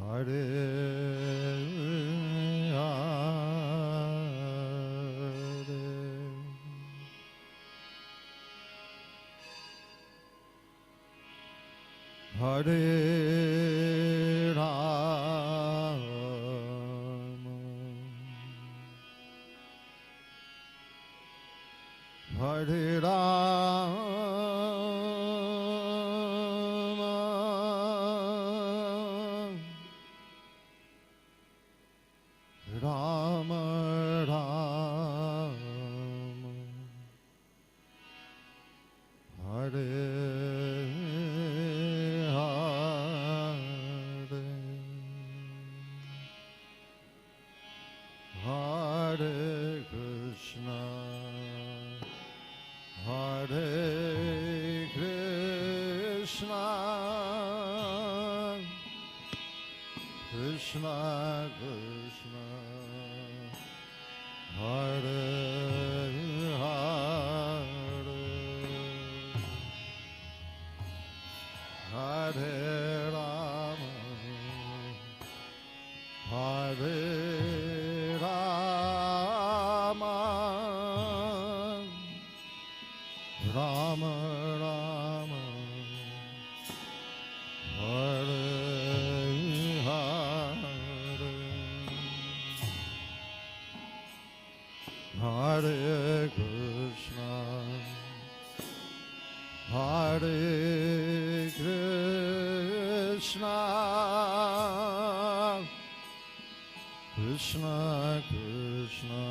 Hare Hare Rama Hare Rama Rama Rama Hare Krishna Krishna Hare Hare Hare Rama Hare Rama Rama Rama Hare Hare Krishna Hare Krishna Krishna Krishna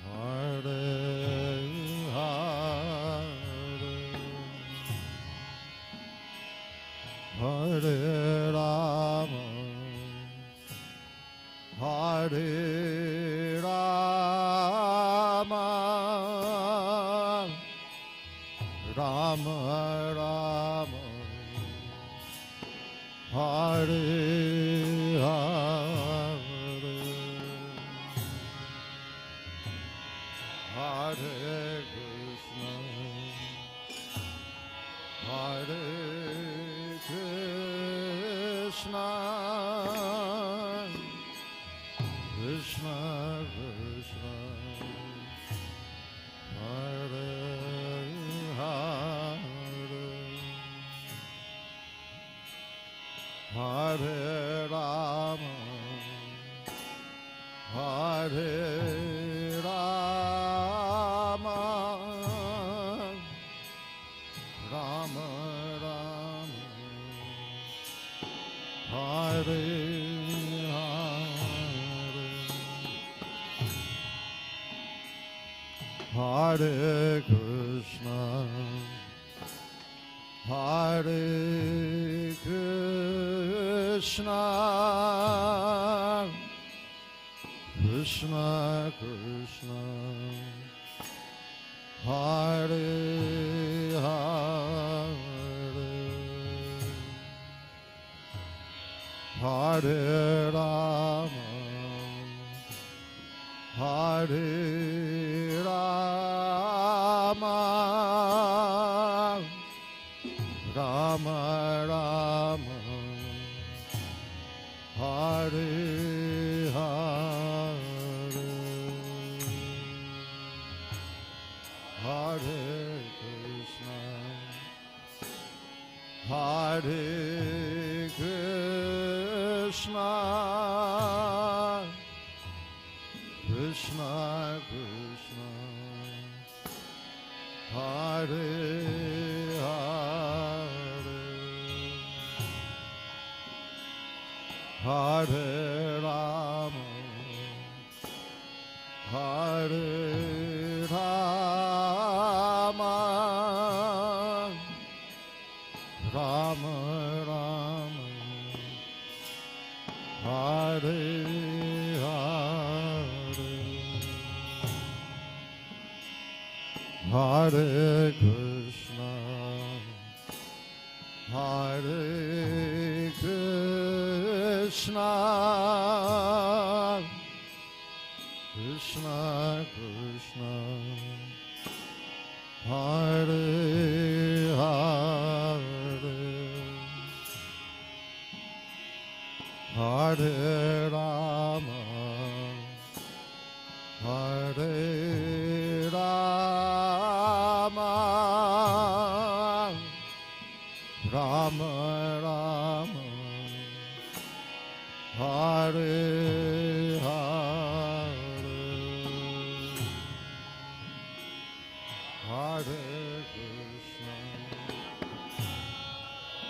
Hare Hare Hare Rama Hare Rama Rama Rama Hare Hare Hare Krishna Hare Krishna Krishna Krishna Hare Hare Hare Rama Hare Rama Rama Rama Hare Hare Krishna Hare Krishna Krishna Krishna Hare Hare Hare Rama Hare Rama Rama Rama Hare Hare Hare Krishna Hare Krishna Krishna Krishna Hare Hare Hare Rama Hare Rama Rama Rama Hare Hare Krishna Hare Krishna Krishna Krishna Hare Hare Hare Rama, Hare Rama, Rama Rama, Hare Hare, Hare Krishna,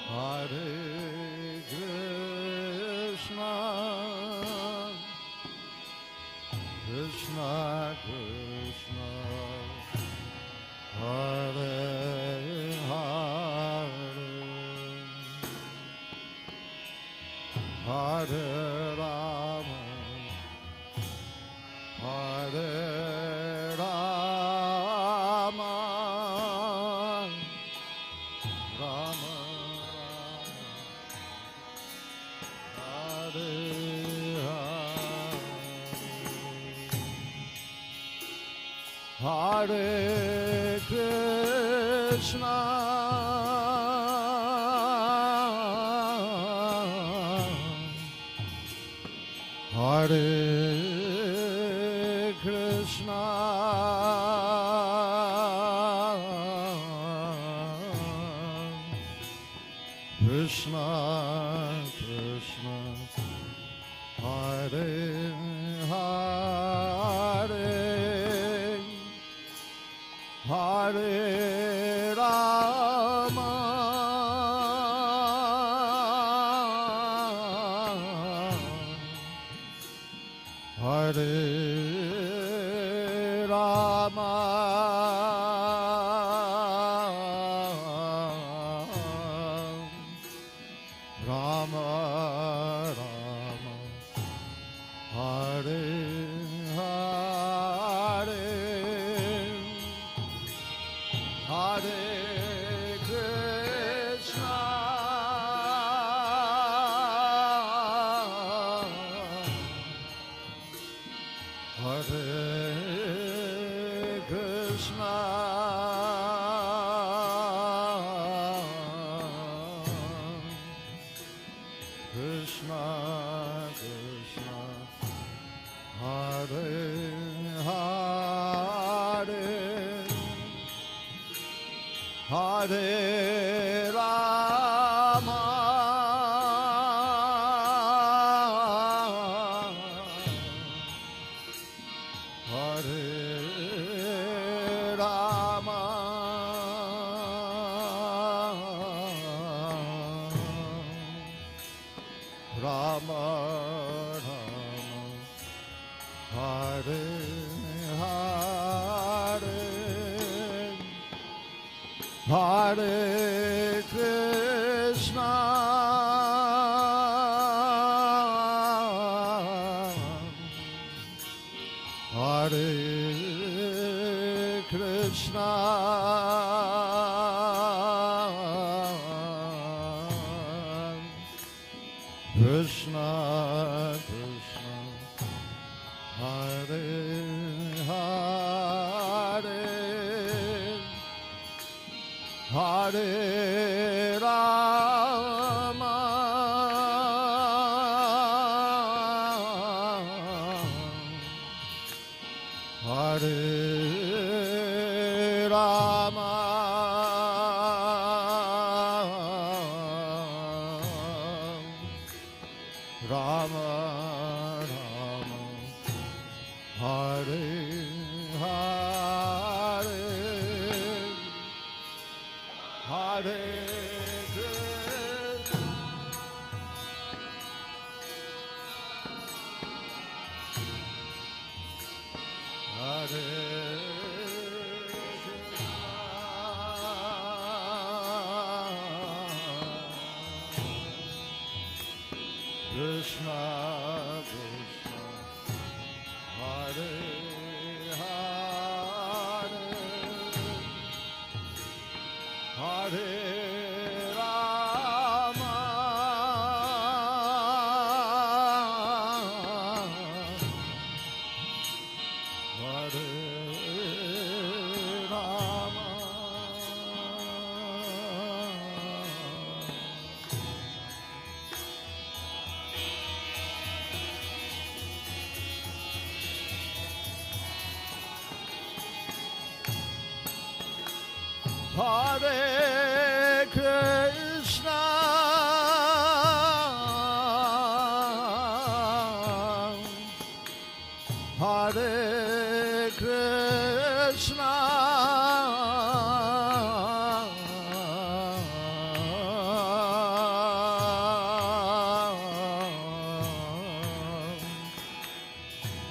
Hare Krishna, Krishna Krishna, Hare Hare, Hare Rama, Hare Rama, Rama Rama, Hare Hare, Hare Krishna, Hare Krishna, Krishna Krishna, Hare Hare, Hare Rama, Hare Rama, Rama Rama, Hare Hare, Hare Krishna, Hare Krishna, Krishna Krishna, Hare Hare, Hare Rama, Hare Rama, Rama Rama, Hare Hare, Hare Krishna, Hare Krishna, Krishna Krishna, Hare Hare, Hare Rama, Hare Rama, Rama Rama, Hare Hare, Hare Krishna, Hare Krishna, Krishna, Hare Hare, Hare Rama, Hare Rama, Hare Krishna, Hare Krishna,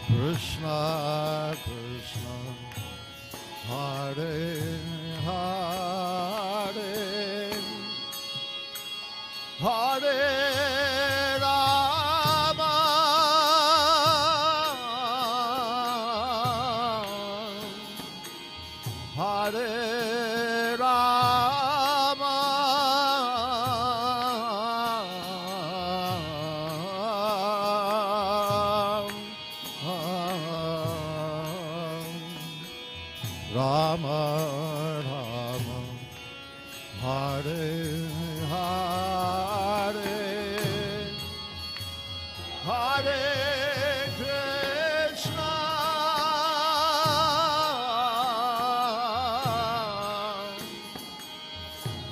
Krishna Krishna, Hare Hare, Hare Rama, Hare Rama, Rama Rama, Hare Hare, Hare Krishna,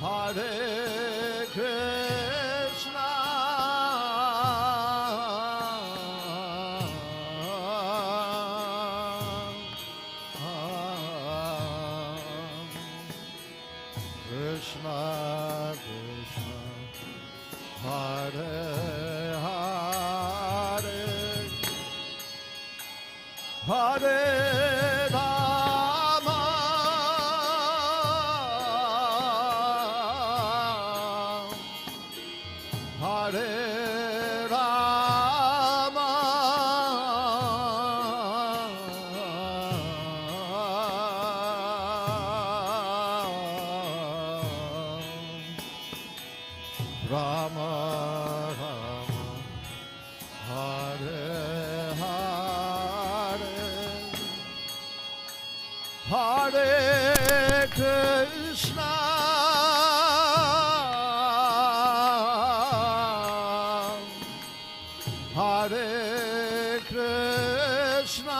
Hare Krishna, Krishna Krishna, Hare Hare, Hare Rama, Hare Rama, Rama Rama, Hare Hare, Hare Krishna, Hare Krishna,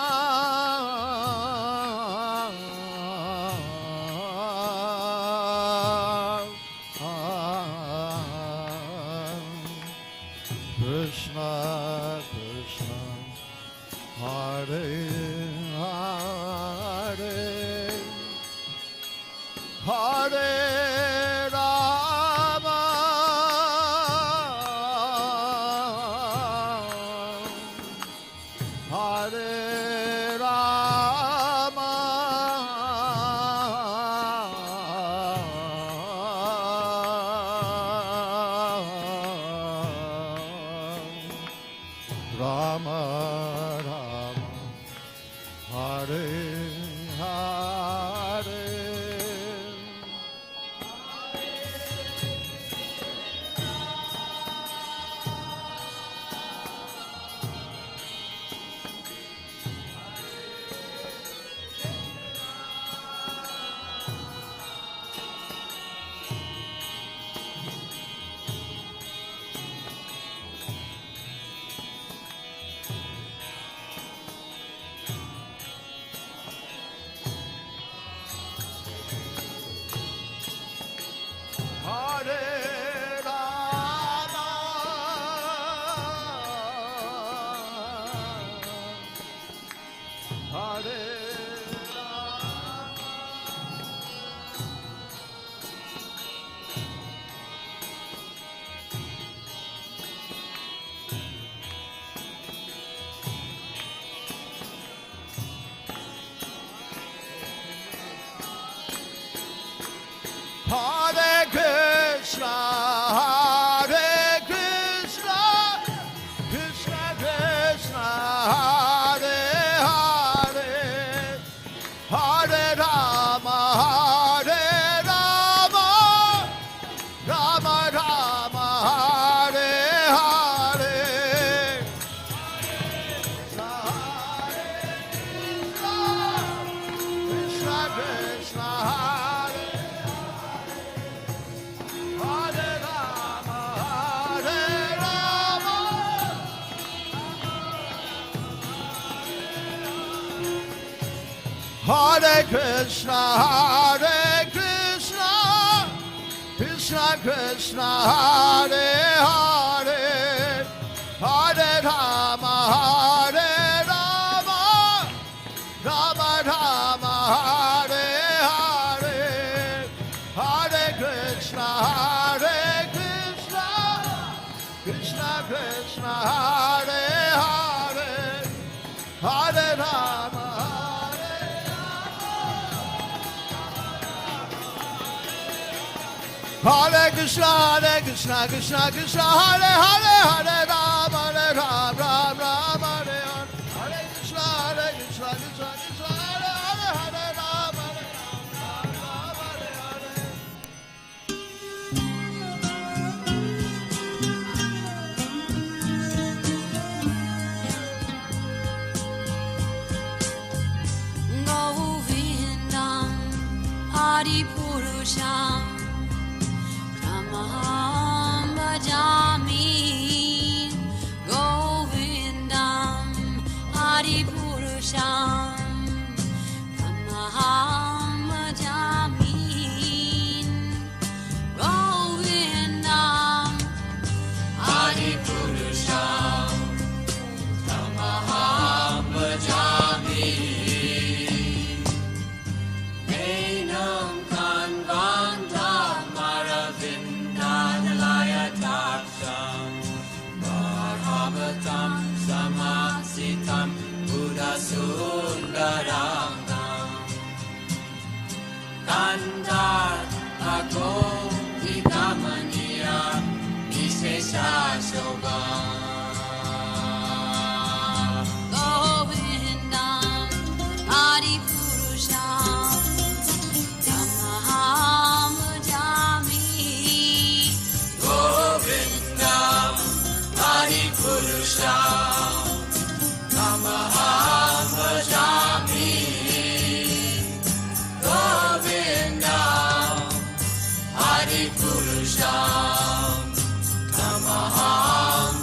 Krishna Krishna, Hare Hare, Hare Rama, Hare Rama, Rama Rama, Hare Hare, Hare Rama, Hare Hare Krishna, Hare Krishna, Krishna Krishna, Hare Hare, Hare Rama, Hare Rama, Rama Rama, Hare Hare, Krishna Krishna, Hare Hare Rama, Hare Rama, Hare Krishna, Hare Krishna, Krishna Krishna Hare Hare Hare Rama Hare Rama Rama Rama Hare Hare Hare Krishna Hare Krishna Krishna Krishna Hare Hare Hare Rama Hare Krishna Krishna Krishna Hare Hare Hare Ram Ram Ram Hare Hare Hare Krishna Krishna Krishna Hare Hare Hare Ram Ram Hare Hare Govindam Hari Purusham Tamaham Bhajami Govindam Hari Purusham Tamaham Bhajami Govindam Hari Purusham Tamaham Bhajami Enam Kanvanta Maravindanalaya Taksham Bhagavatam Samasitam Buddha Sundaram Kandar Ago Vikamaniya Vishesha Shobham Govindam Hari Purusham Tamaham Bhajami Govindam Hari Purusham Tamaham Bhajami Govindam Hari Purusham Tamaham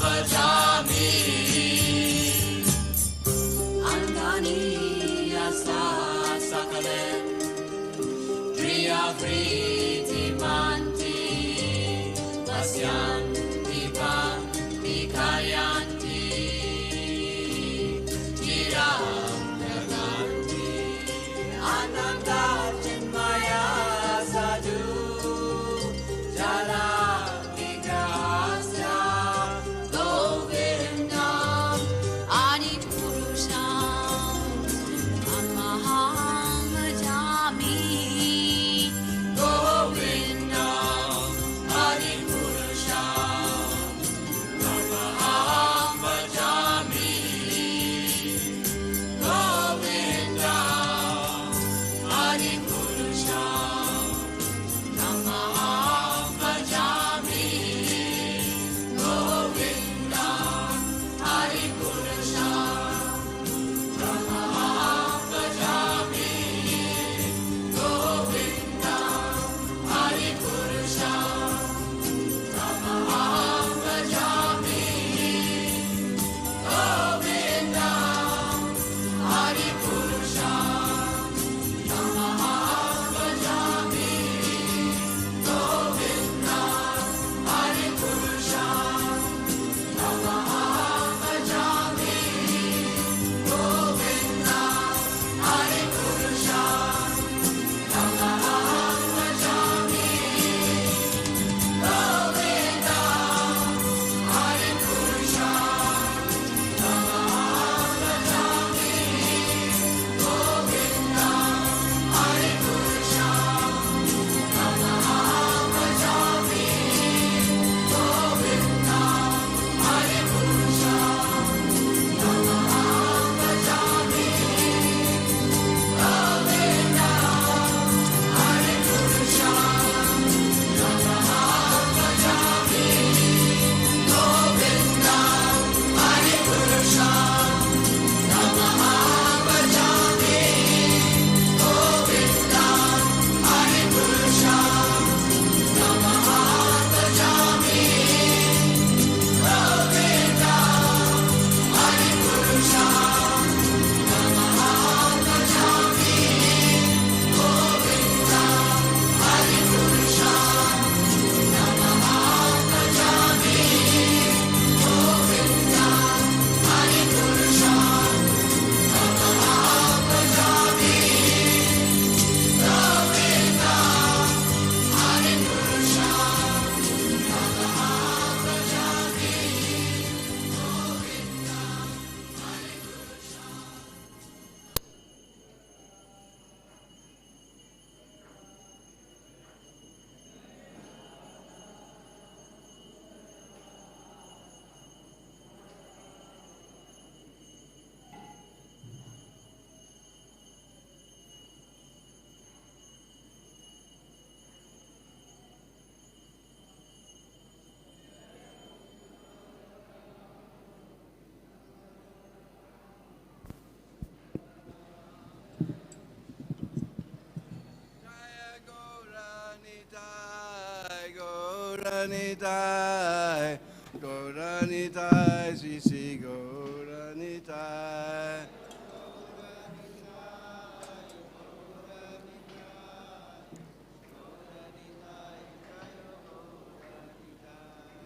Nitai, Gaura Nitai, Sisi Gaura Nitai.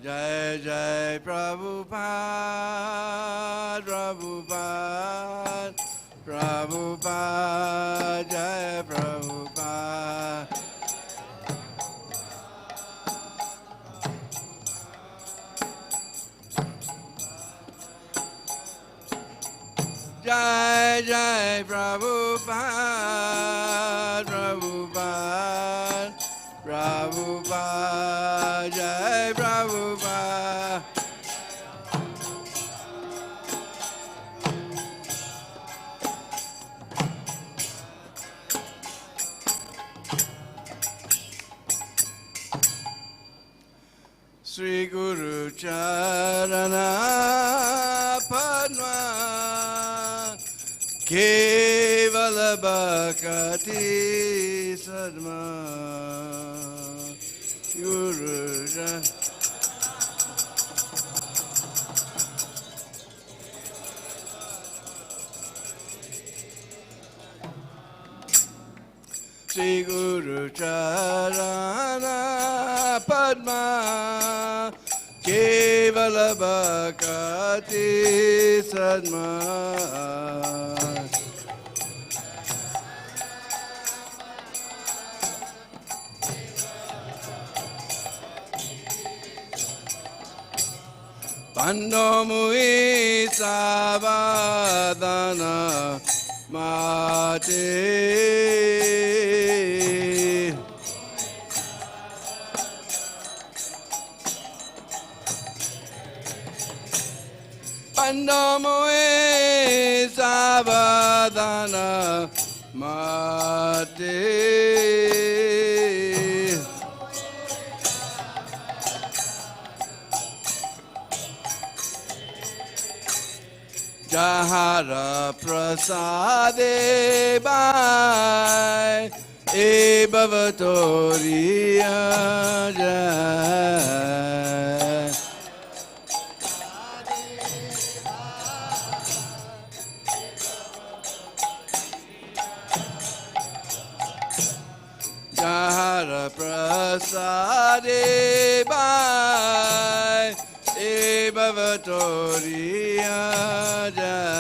Jai Jai Prabhupada, Prabhupada, Prabhupada, Jai Prabhupada. Jai Jai Prabhupada, Prabhupada, Prabhupada, Jai Prabhupada. Sri Guru Charana Padma Kevala Bhakati Sadma Guru Sri Guru Charana Padma Kevala Bhakati Sadma Pandomui Savadana Mate Pandomui Savadana Mate Jahara Prasade Bhai E Bhavatoriya Jai Jahara Prasade Bhai E Bhavatoriya Jai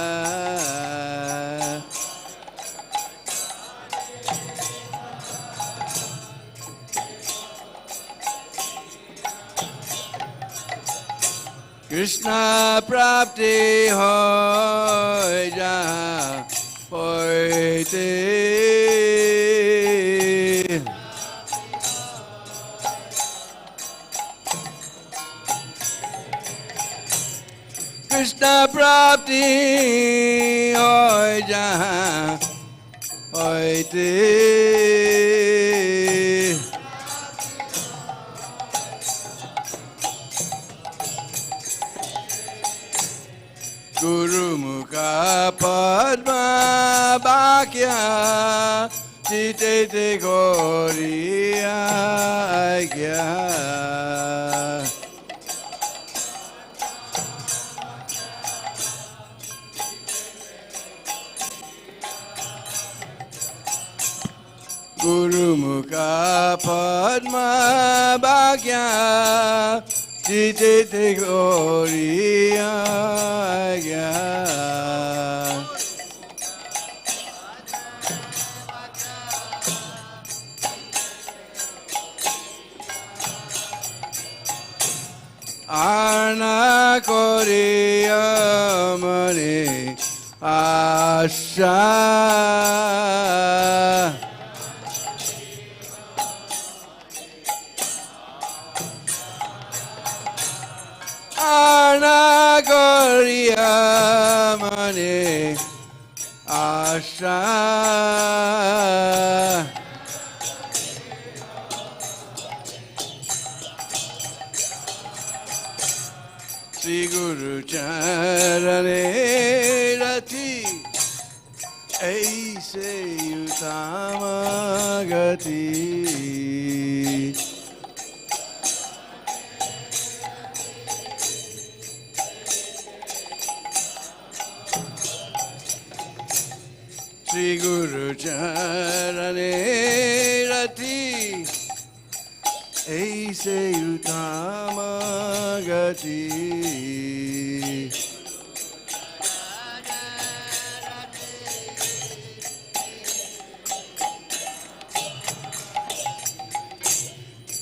Krishna Prapti Hoy Jaha Hoite Krishna Prapti Hoy Jaha Hoite Guru Mukha Padma Bhakya Chitete Goriya Agya Guru Mukha Padma Bhakya Chitete Goriya Agya Arna Koriya Mani Asha Arna Koriya Mani Asha Sri Guru Charane Rati Aise Utama Gati Sri Guru Charane Rati Aise Utama Gati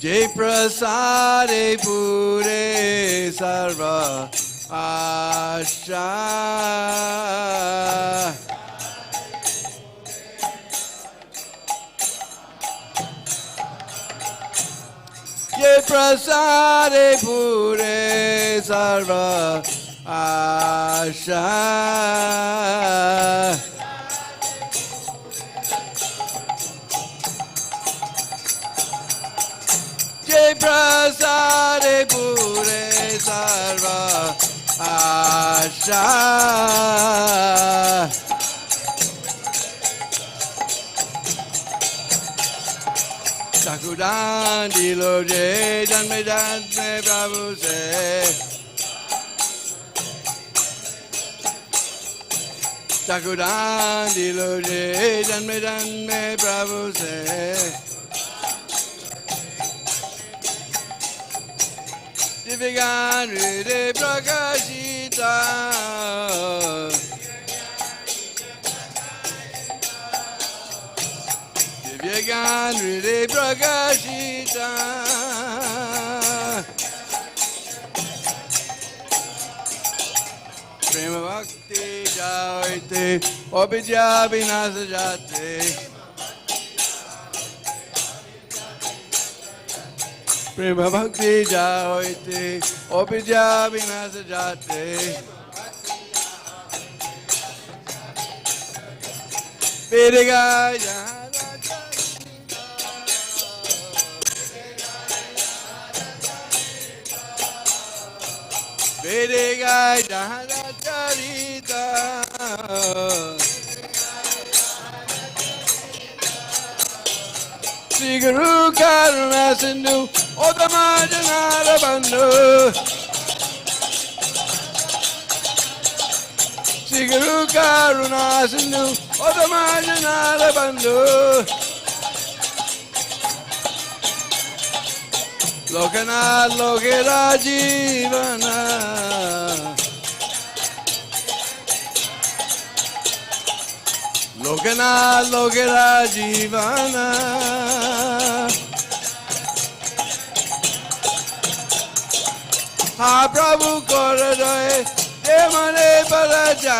Jai Prasade Pure Sarva Asha Jai Prasade Pure Sarva Asha Jai Prasade Pure Sarva Asha Sakudan Dilo Jai Janme Janme Prabhu Se Sakudan Dilo Jai Janme Janme Prabhu Se Divyagan Ride Prakashita Divyagan Ride Prakashita Prema Bhakti Jaite Obidya Vinasa Jate Prema Bhakti Jaite Obidya Vinasa Jate Vedigaya Vedigaya Charita Sri Guru Karuna Sindhu Odamajanara Bandhu Sri Guru Karuna Sindhu Odamajanara Bandhu Lokanath Lokera Jivana Lokanath Lokera Jivana Ha Prabhu Koradoy Demane Paraja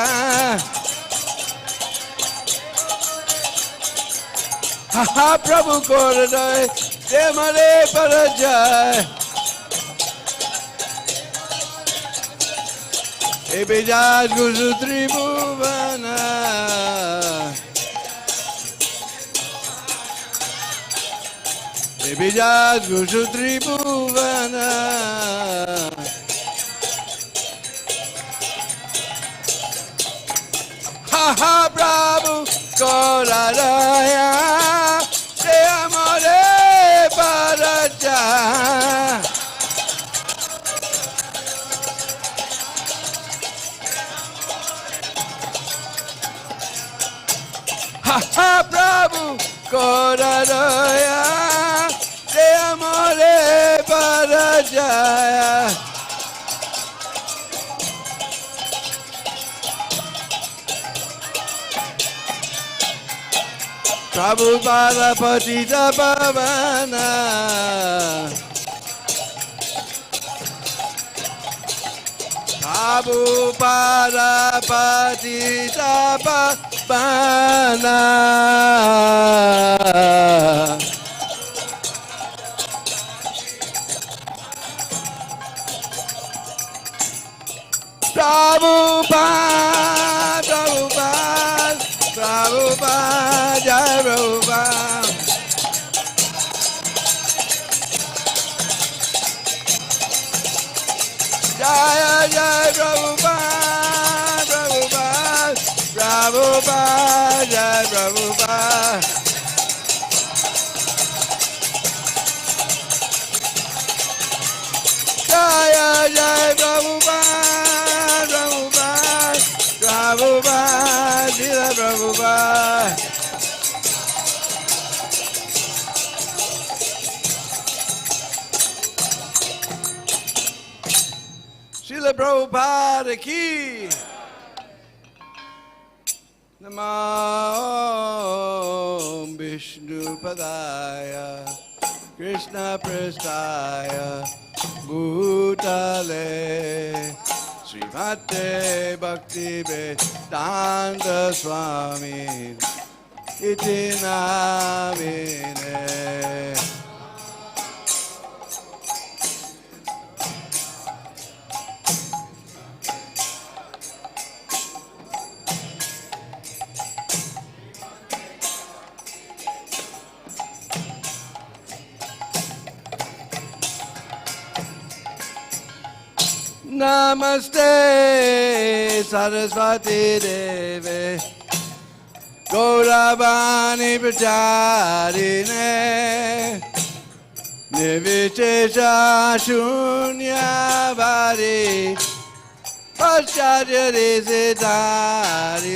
Ha Prabhu Koradoy Demane Paraja Ebijat Guru Tribhuvana Ebijat Guru Tribhuvana Ha ha Prabhu Koradaya Se amore paraja Ha ha Prabhu Koradaya Se amore paraja Prabhupada Patita Pavana Prabhupada Patita Pavana Prabhupada Prabhupada Jai Prabhupada Jaya Jai Prabhupada Prabhupada Jai Prabhupada Jaya Jai Prabhupada Srila Prabhupada ki. Namo Vishnu Padaya Krishna Prestaya Bhutale Srimate Bhakti Vedanta Swami Iti Namine. Namaste Saraswati Deve Gauravani Pracharine Nirvichesha Shunyavadi Pascharya Siddharine.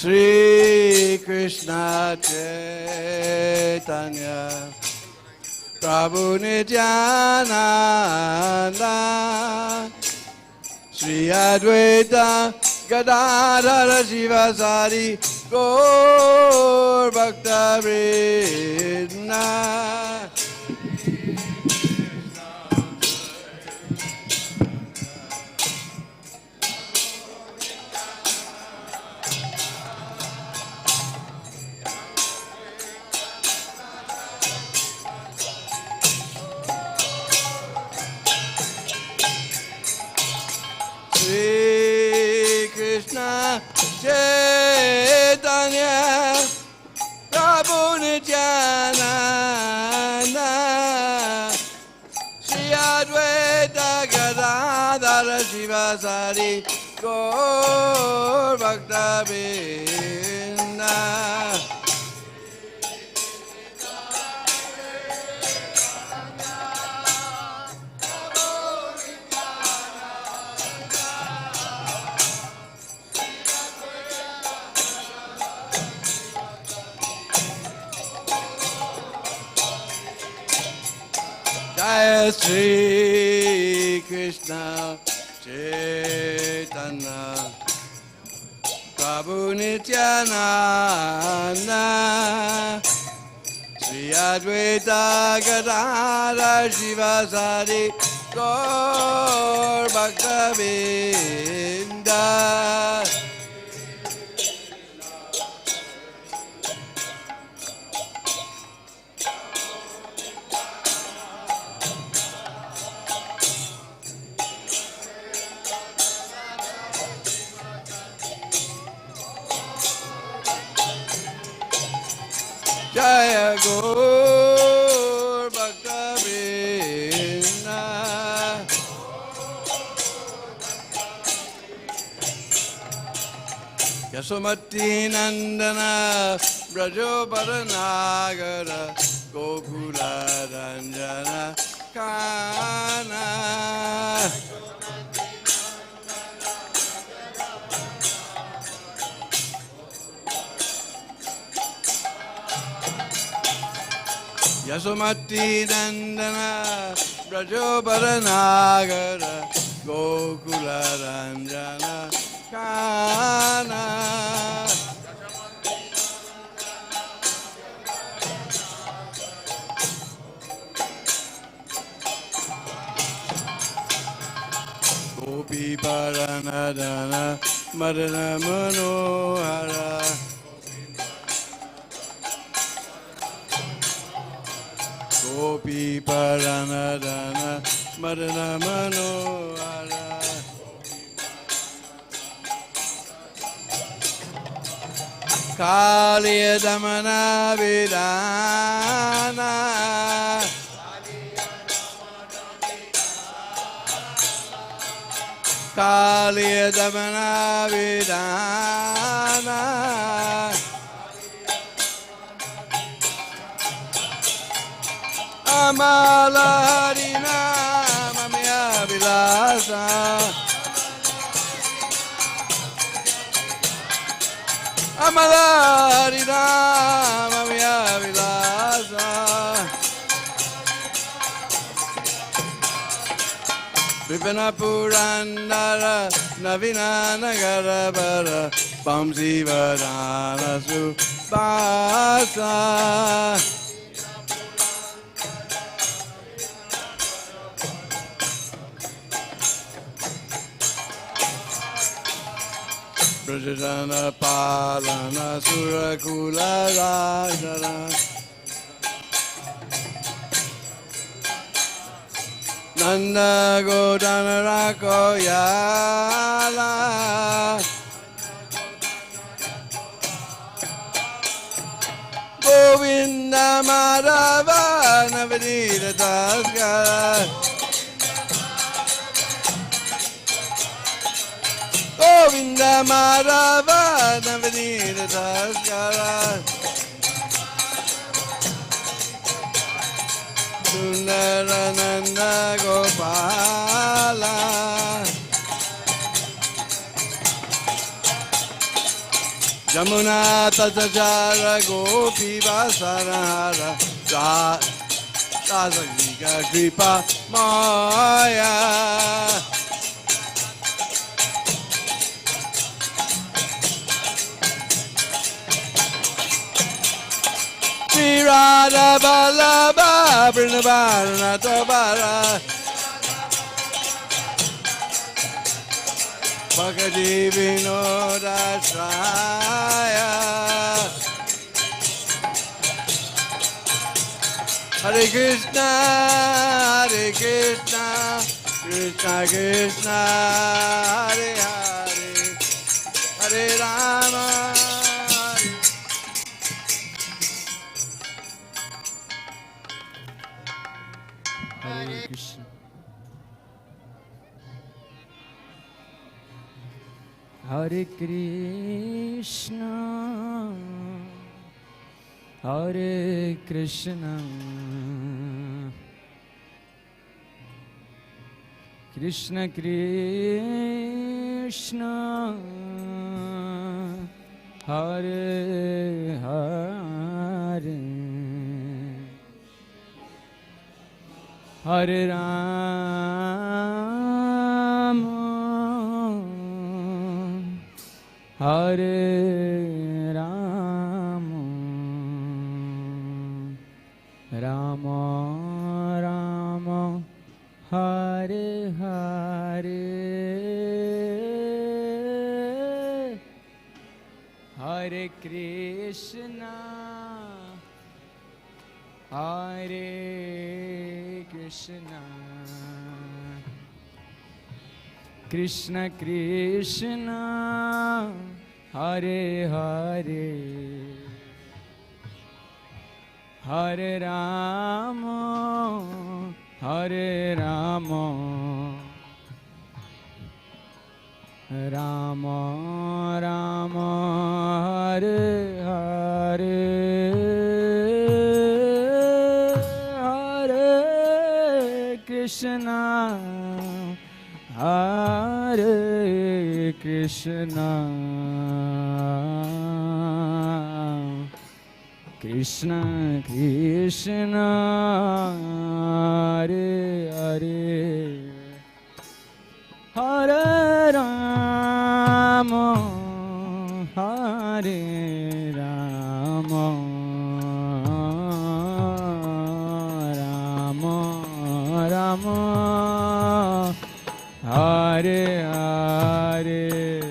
Shri Krishna Chaitanya Prabhu Nityananda Shri Advaita Gadadhara Shivasari Gaur Bhakta Vrinda. Krishna Chaitanya Prabhu Nityananda Shri Advaita Gadadhara Shivasari Gaur Bhakta Vrinda. Jai Shri Krishna Chaitanya Prabhu Nityananda Shri Advaita Gadadhara Shivasari Gaur Bhakta Vrinda. Jaya Gaur Bhakta Vrinda. Yasomati Nandana Brajo Paranagara Gokula Ranjana Kana. Yasomati Nandana Brajo Paranagara Gokula Ranjana Kana. Gopi Paranadana Madana Manohara Gopi Paranadana Madana Manohara. Kaliya Damana Vidana Kaliya Damana Vidana Amala Harina Mamya Vilasa Amala Harina Mamya Vilasa Vipana Purandara Navina Nagara Bara Bamsi Vadana Subasa Brajana Palana Surakula Rajana Nanda Godana Rakoyala Govinda Madhava Navadita Taskara Govinda Madhava Navadita Taskara Sundarananda Gopala Jamuna Tatachara Gopi Vasarahara Rasagika Kripa Maya Sri Radha Vallabha Vrindavan Tabara Bhakti Vinodashraya Hare Krishna Krishna Krishna Hare Hare Hare Rama Hare Krishna. Hare Krishna, Hare Krishna, Krishna Krishna, Hare Hare, Hare Rama, Hare Rama, Rama Rama, Hare Hare, Hare Krishna, Hare Krishna, Krishna Krishna, Hare Hare, Hare Rama, Hare Rama, Rama Rama, Hare Hare, Hare Krishna, Hare Krishna, Krishna Krishna, Hare Hare, Hare Rama, Hare Rama, Rama Rama, Hare Hare.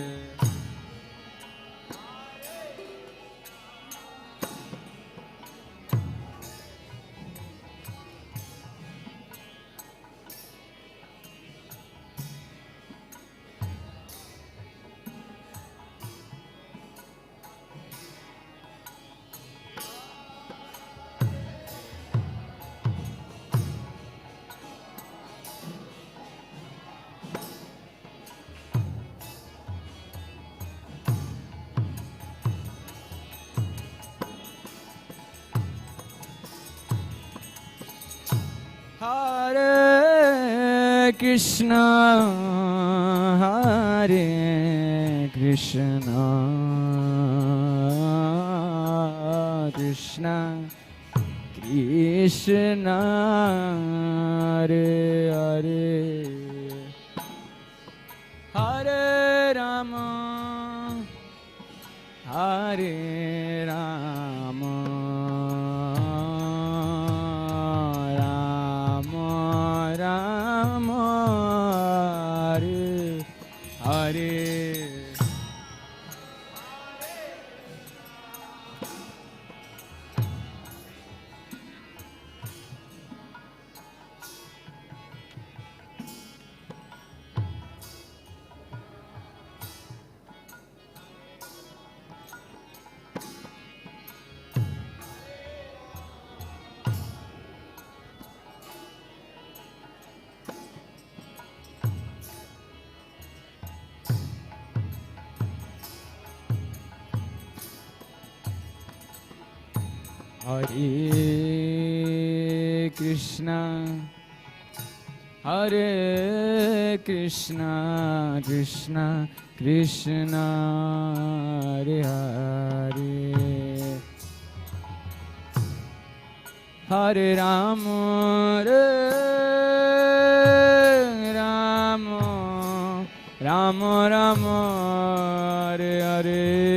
Hare Krishna, Hare Krishna, Krishna Krishna, Hare Hare, Hare Rama, Hare Rama, Rama Rama, Hare Hare. Hare Krishna, Hare Krishna, Krishna Krishna, Hare Hare, Hare Rama, Hare Rama, Rama Rama, Hare Hare.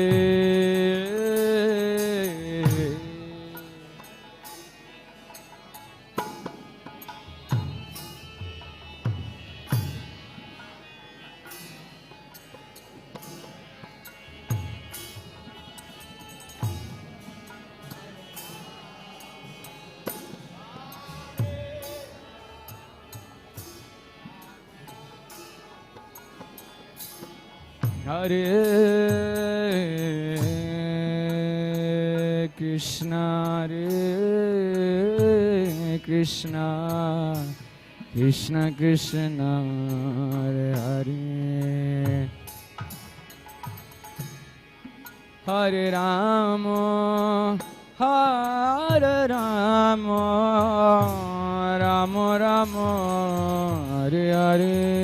Hare Krishna, Hare Krishna, Krishna Krishna, Hare Hare, Hare Rama, Hare Rama, Rama Rama, Hare Hare.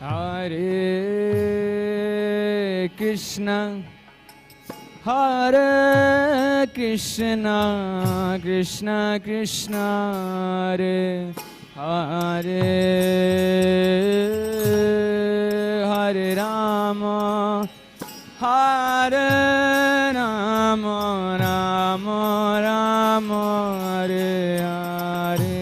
Hare Krishna, Hare Krishna, Krishna Krishna, Hare Hare, Hare Rama, Hare Rama, Rama Rama, Hare Hare.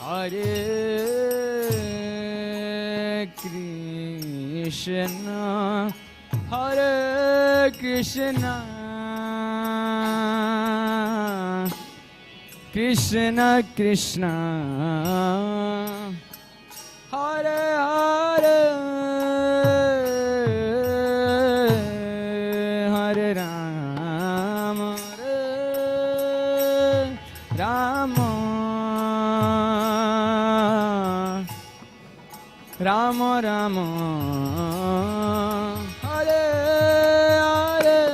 Hare Krishna, Hare Krishna, Krishna Krishna, Hare Hare, Hare Rama, Hare Rama, Rama Rama, Hare Hare.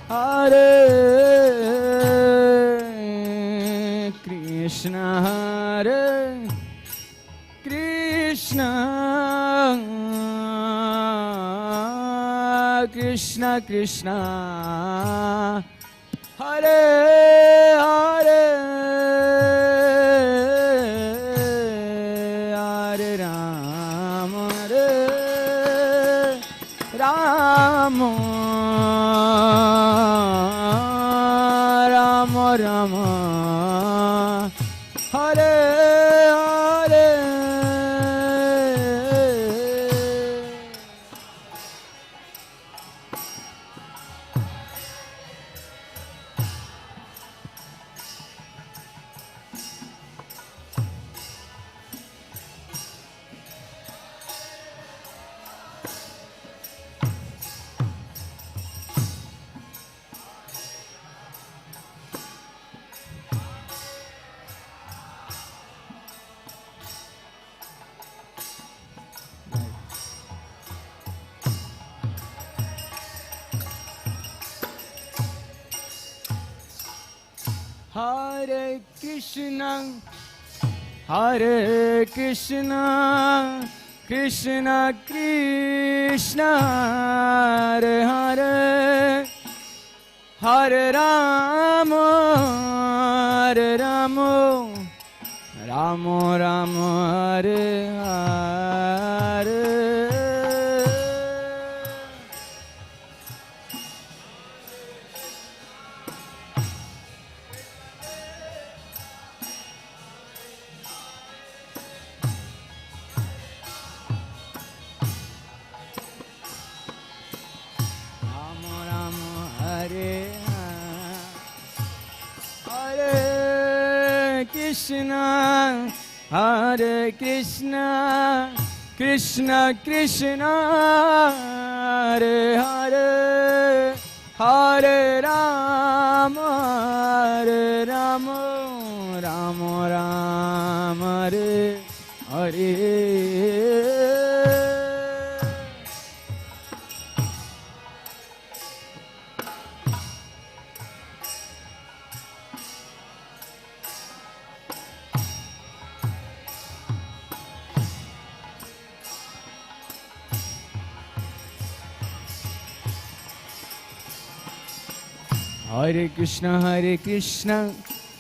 Hare Krishna, Hare Krishna, Krishna Krishna, Hare Hare, Hare Ram, Hare Ram, Ram Ram, Hare Hare. Hare Krishna, Hare Krishna, Krishna Krishna, Hare Hare, Hare Rama, Hare Rama, Rama Rama, Hare Hare. Krishna, Hare Krishna, Krishna Krishna, Hare Hare, Hare Rama, Hare Rama, Rama Rama, Hare Hare. Hare Krishna,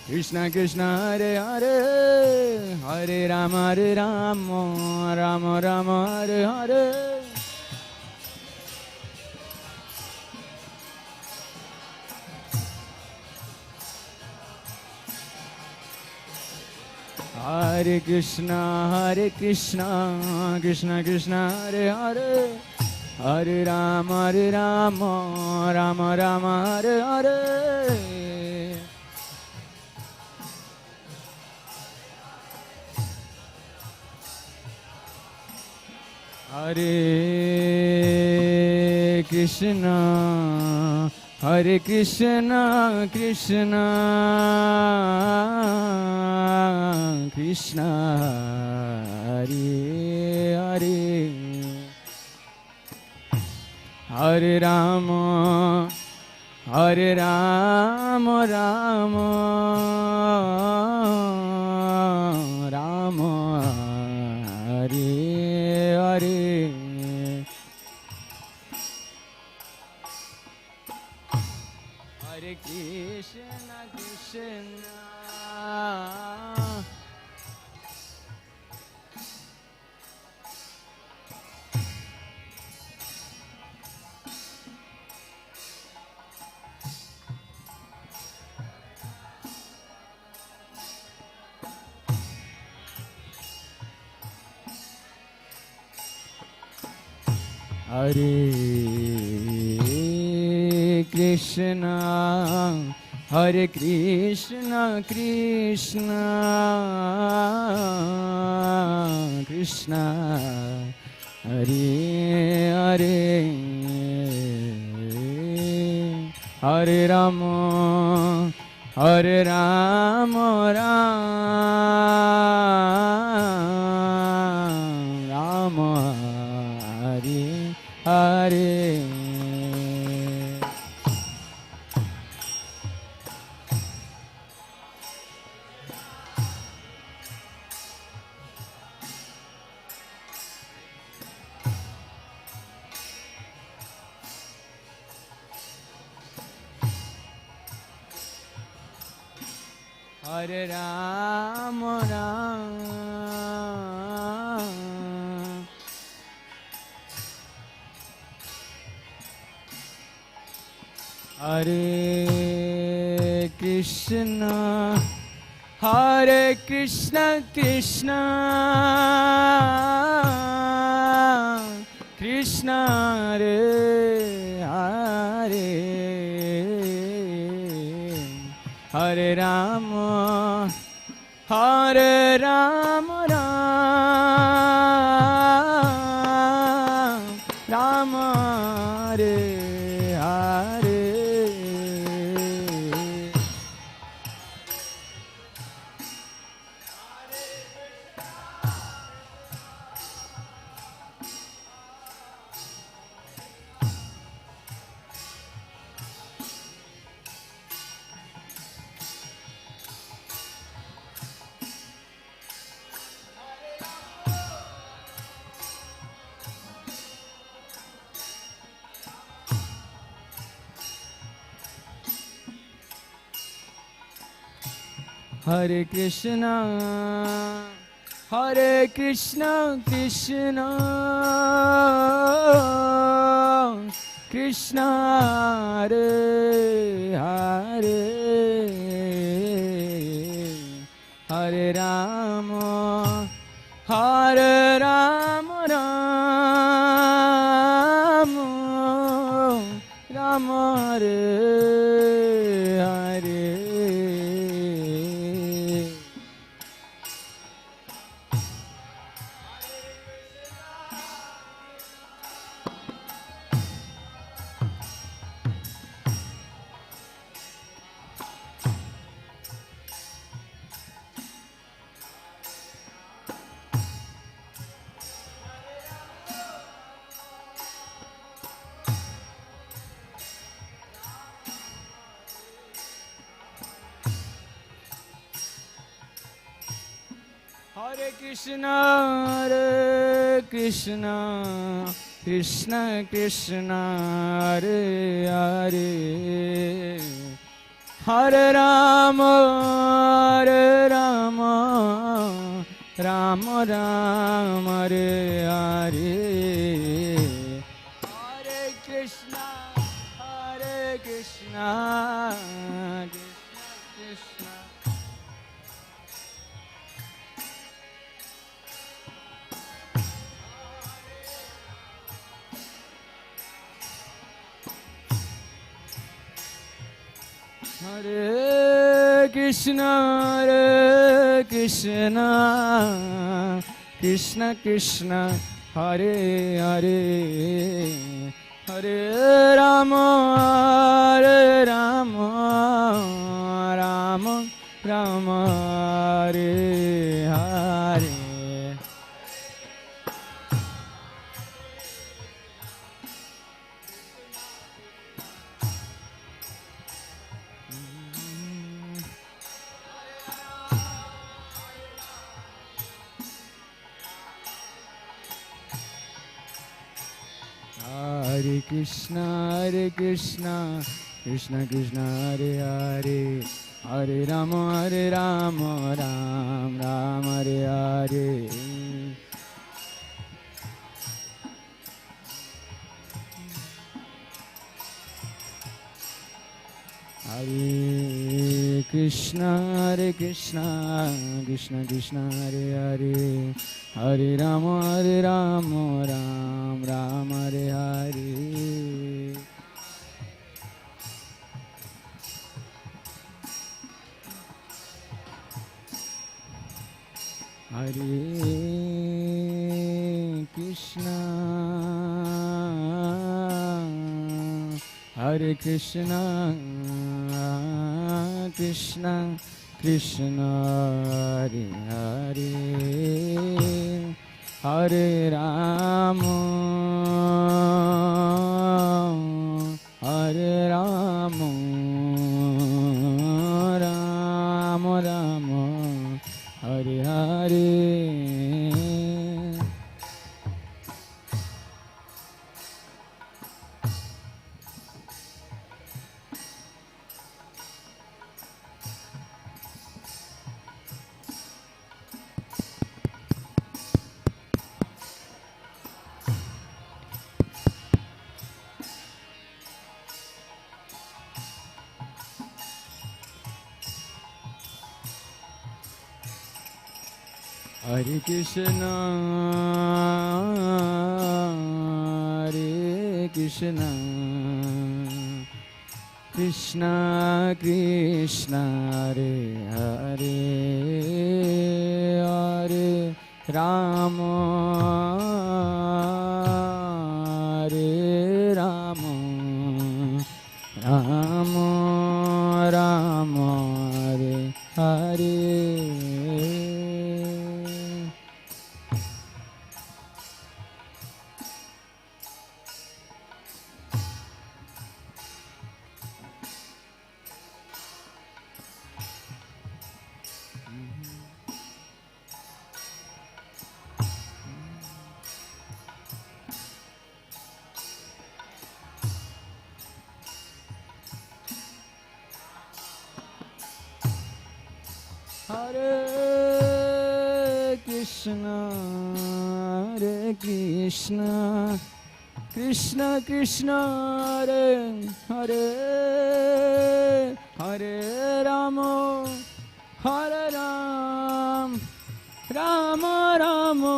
Krishna Krishna, Hare Hare, Hare Rama, Rama Rama, Hare Hare. Hare Krishna, Krishna Krishna, Hare Hare, Hare Rama, Rama Rama, Hare Hare. Hare Krishna, Krishna Krishna, Hare Hare, Hare Rama, Rama Rama, Hare Hare. Hare Krishna, Krishna Hare Krishna, Krishna Krishna, Hare Hare, Hare Rama, Rama Rama, Hare Hare. Hare Rama Rama Hare Krishna Hare Krishna Krishna Krishna Hare Hare Hare Rama Hare Rama Rama Hare Hare Hare Krishna Krishna Krishna Hare Hare Hare Rama Rama Rama Hare Hare Hare Krishna Krishna Krishna Hare Hare Hare Rama Rama Rama Hare Hare Hare Krishna Krishna Krishna Hare Krishna Krishna Krishna Hare Hare Hare Rama Rama Rama Hare Hare Hare Krishna Krishna Krishna Hare Hare Hare Rama Rama Hare Hare Hare Krishna Krishna Krishna Hare Hare Hare Rama Rama Hare Hare Hare Krishna Hare Krishna Krishna Krishna Hare Hare Hare Rama Rama Hare Hare Hare Krishna, Hare Krishna, Krishna Krishna, Hare Hare, Hare Rama, Hare Rama, Rama Rama, Hare Hare. Hare Krishna, Hare Krishna, Krishna Krishna, Hare Hare, Hare Rama, Hare Ram, Rama Rama,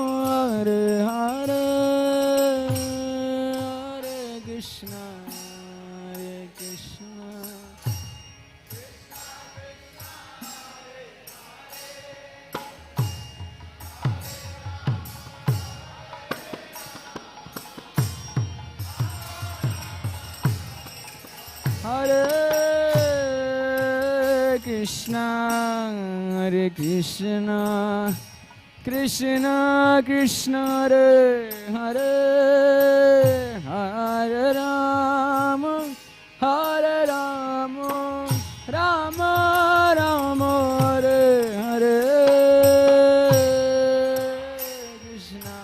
Hare Hare, Hare Krishna, Hare Krishna. Hare Krishna, Hare Krishna, Krishna Krishna, Hare Hare, Hare Rama, Hare Rama, Rama Rama, Hare Hare, Krishna,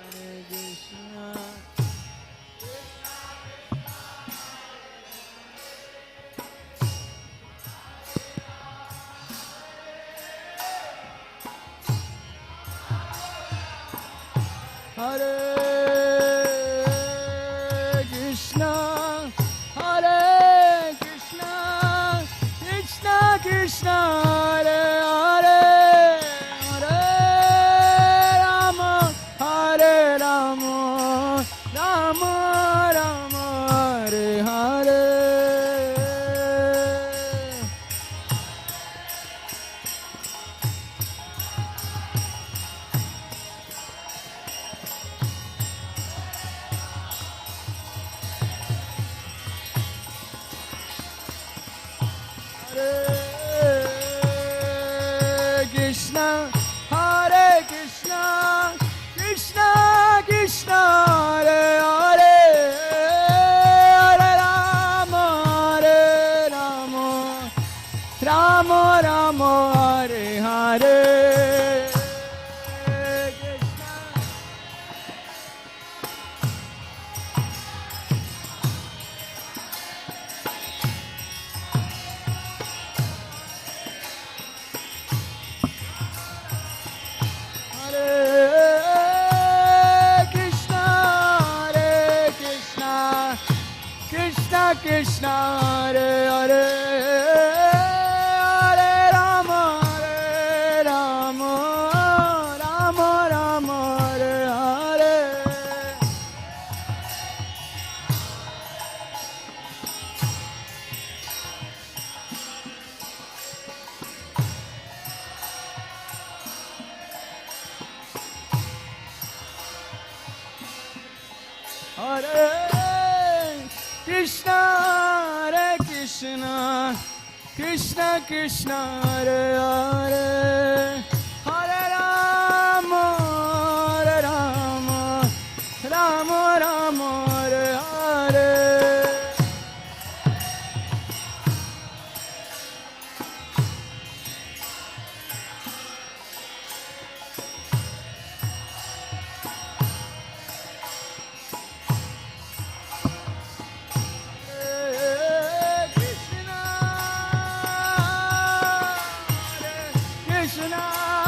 Hare Krishna. Hare Krishna, Hare Krishna, Krishna Krishna, Hare Hare, Hare Rama, Hare Rama, Rama Rama, Hare Hare. Hare Krishna, Hare Krishna, Krishna Krishna, Hare Hare, Hare Rama, Hare Rama, Rama Rama, Hare Hare. Krishna, Hare Hare, Hare Rama, Hare Rama, Rama Rama, Hare Hare. Hare Krishna, Hare Krishna, Krishna Krishna, Hare Hare, Hare Rama, Hare Rama, Rama Rama, Hare Hare. Krishna,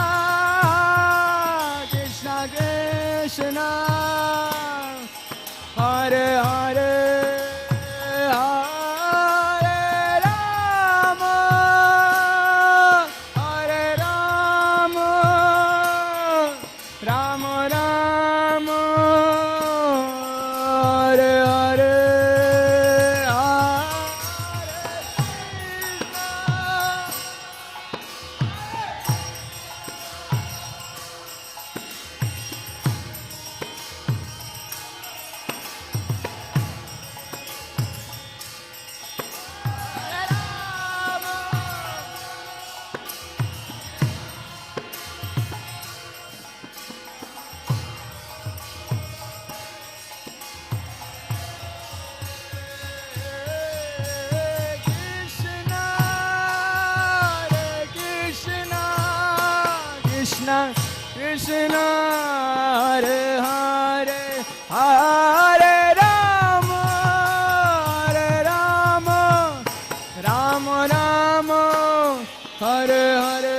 Hare Hare.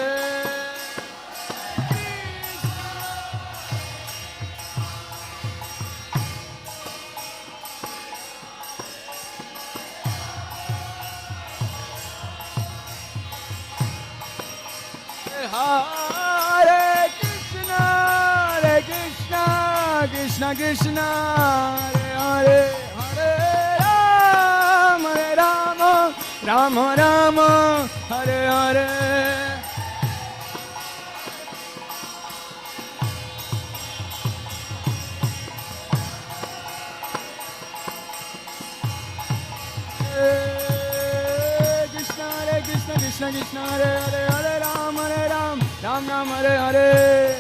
Hare Krishna, Krishna Krishna, Hare Hare, Hare Rama, Rama Rama, Hare Hare. Krishna Krishna, Hare Hare, Hare Ram, Ram Ram, Hare Hare.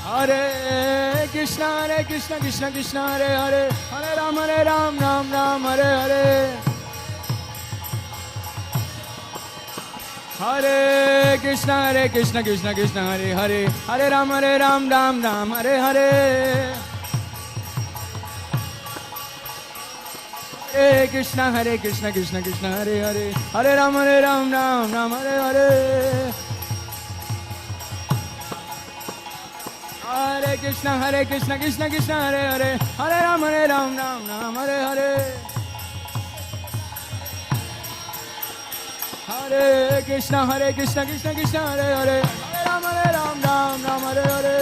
Hare Krishna, Krishna Krishna, Hare Hare, Hare Ram, Ram Ram, Hare Hare. Hare Krishna, Krishna Krishna, Hare Hare, Hare Ram, Ram Ram, Hare Hare. Hare Krishna, Krishna Krishna, Hare Hare, Hare Ram, Ram Hare Hare. Hare Krishna, Krishna Krishna, Hare Hare, Hare Ram, Ram Hare Hare. Hare Krishna, Krishna Krishna, Hare Hare, Hare Ram, Ram Hare Hare.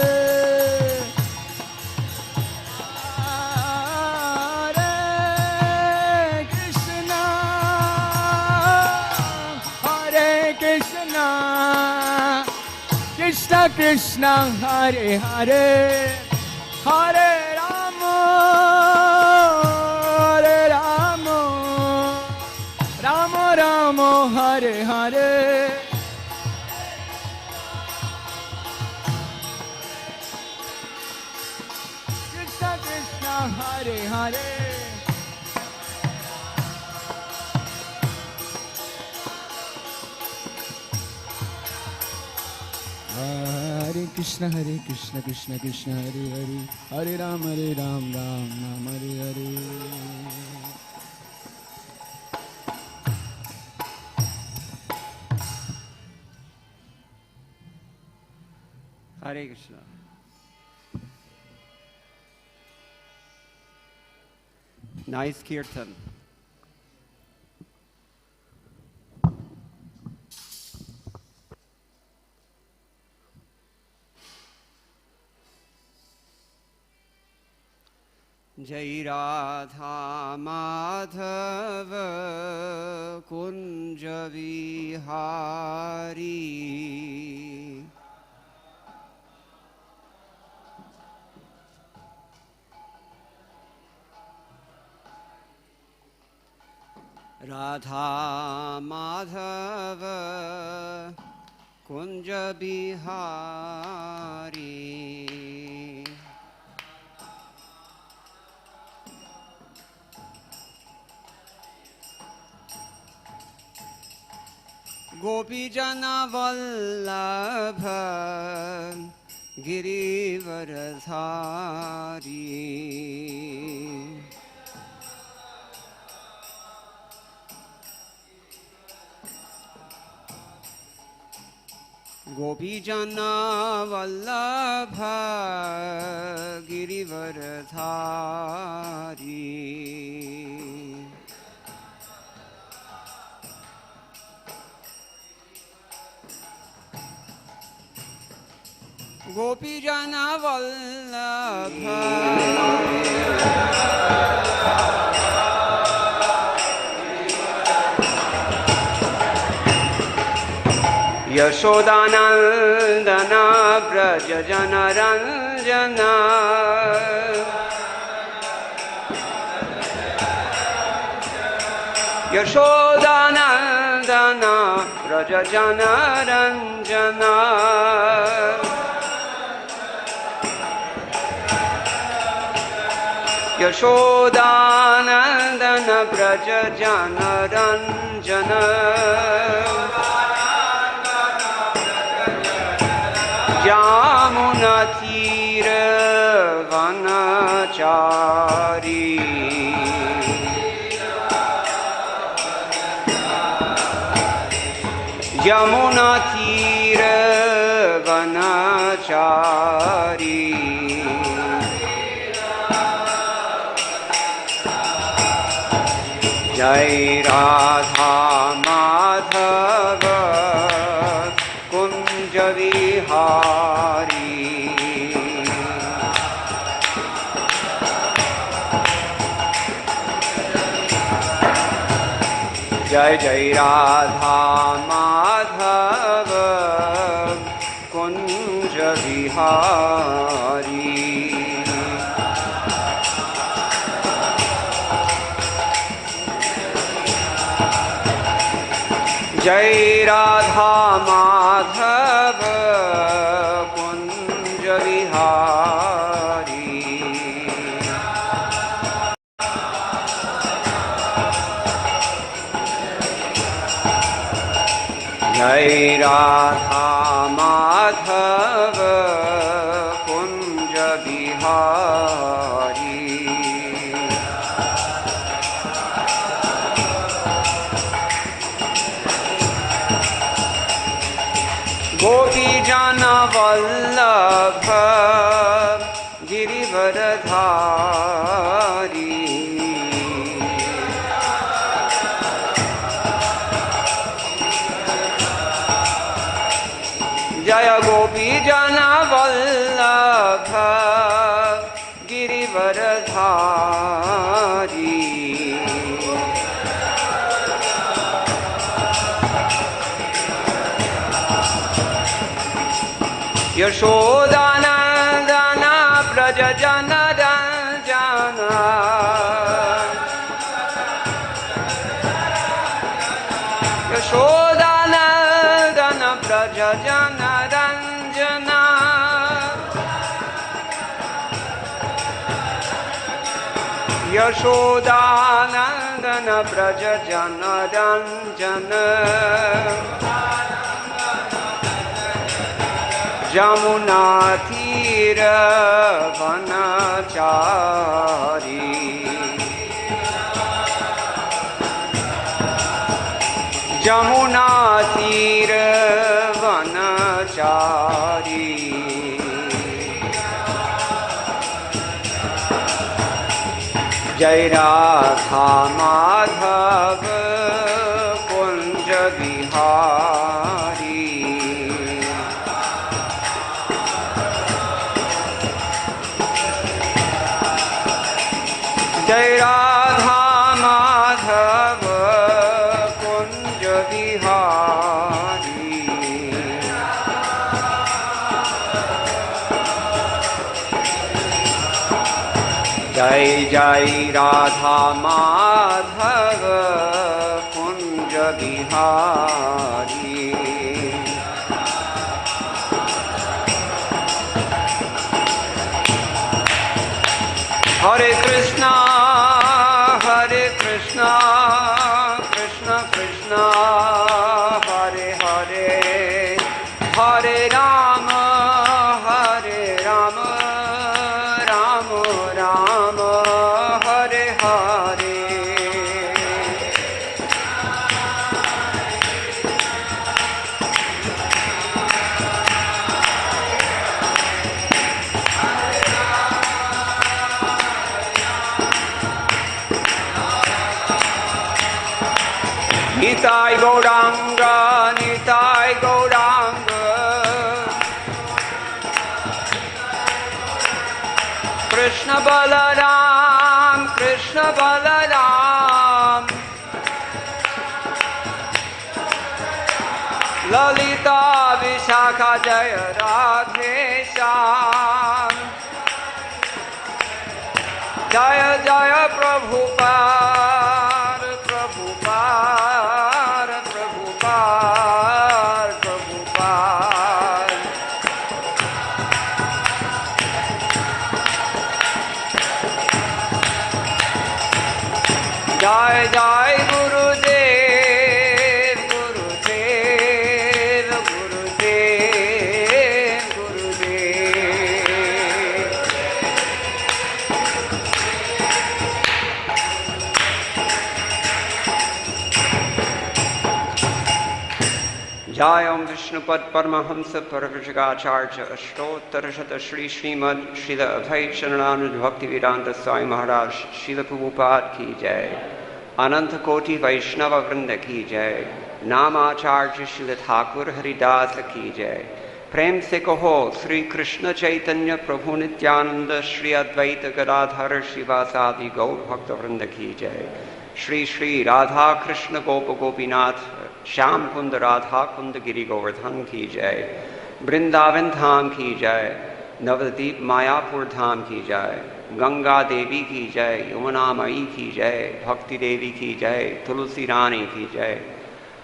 Krishna Krishna, Hare Hare, Hare Rama, Rama Rama, Hare Hare. Krishna Krishna, Hare Hare. Hare Krishna, Krishna Krishna, Hare Hare, Hare Ram, Ram Hare Hare. Hare Krishna. Nice kirtan. Jai Radha Madhava Kunja Vihari. Radha Madhava Kunja Vihari. Gopi Jana Vallabha Girivaradhari. Gopi Jana Vallabha Girivaradhari. Gopi Jana Vallabha Yashodanandana Braja Jana Ranjana Yashodanandana Braja Jana Ranjana Yashodanandana Braja Jana Ranjana Yamuna Tira Vanachari Yamuna तीर वनचारी जय राधा माधव कुंज विहारी जय जय राधा माधव कुंज विहारी जय राधा माधव कुंज विहारी जय राधा माधव कुंज विहारी गोपी जन वल्लभ गिरिवरधारी जय गोपी जन वल्लभ गिरिवरधारी यशोदानंदन व्रज जन रंजन यशोदानंदन व्रज जन रंजन यशोदानंदन व्रज जन रंजन यमुना तीर वनचारी यमुना तीर वनचारी जय राधा माधव कुंज विहारी जय राधा माधव कुंज विहारी जय जय राधा माधव कुंज विहारी हरे कृष्णा कृष्ण कृष्ण हरे हरे हरे राम राम राम हरे हरे निताय गौरांग कृष्ण बलराम ललिता विशाखा जय राधे श्याम जय जय प्रभुपाद जय जय गुरुदेव गुरुदेव गुरुदेव गुरुदेव Jayam Vishnupad Paramahamsa Paravajagacharya Ashtottara Shri Srimad Srila Abhay Charanand Bhakti-Vedanta Swami Maharaj Srila Prabhupada Ki Jai Ananta Koti Vaishnava Vrinda Ki Jai Namacharya Srila Thakur Haridasa Ki Jai Prem se kaho Sri Krishna Chaitanya Prabhu Nityananda Shri Advaita Gadadhara Shivasadi Gaur Bhakta Vrinda Ki Jai Shri Shri Radha Krishna Gopa Gopinath Shyam Kunda Radha Kunda Giri Govardhan Ki Jai Vrindavan Dham Ki Jai Navadip Mayapur Dham Ki Jai Ganga Devi Ki Jai Yamuna Mai Ki Jai Bhakti Devi Ki Jai Tulsi Rani Ki Jai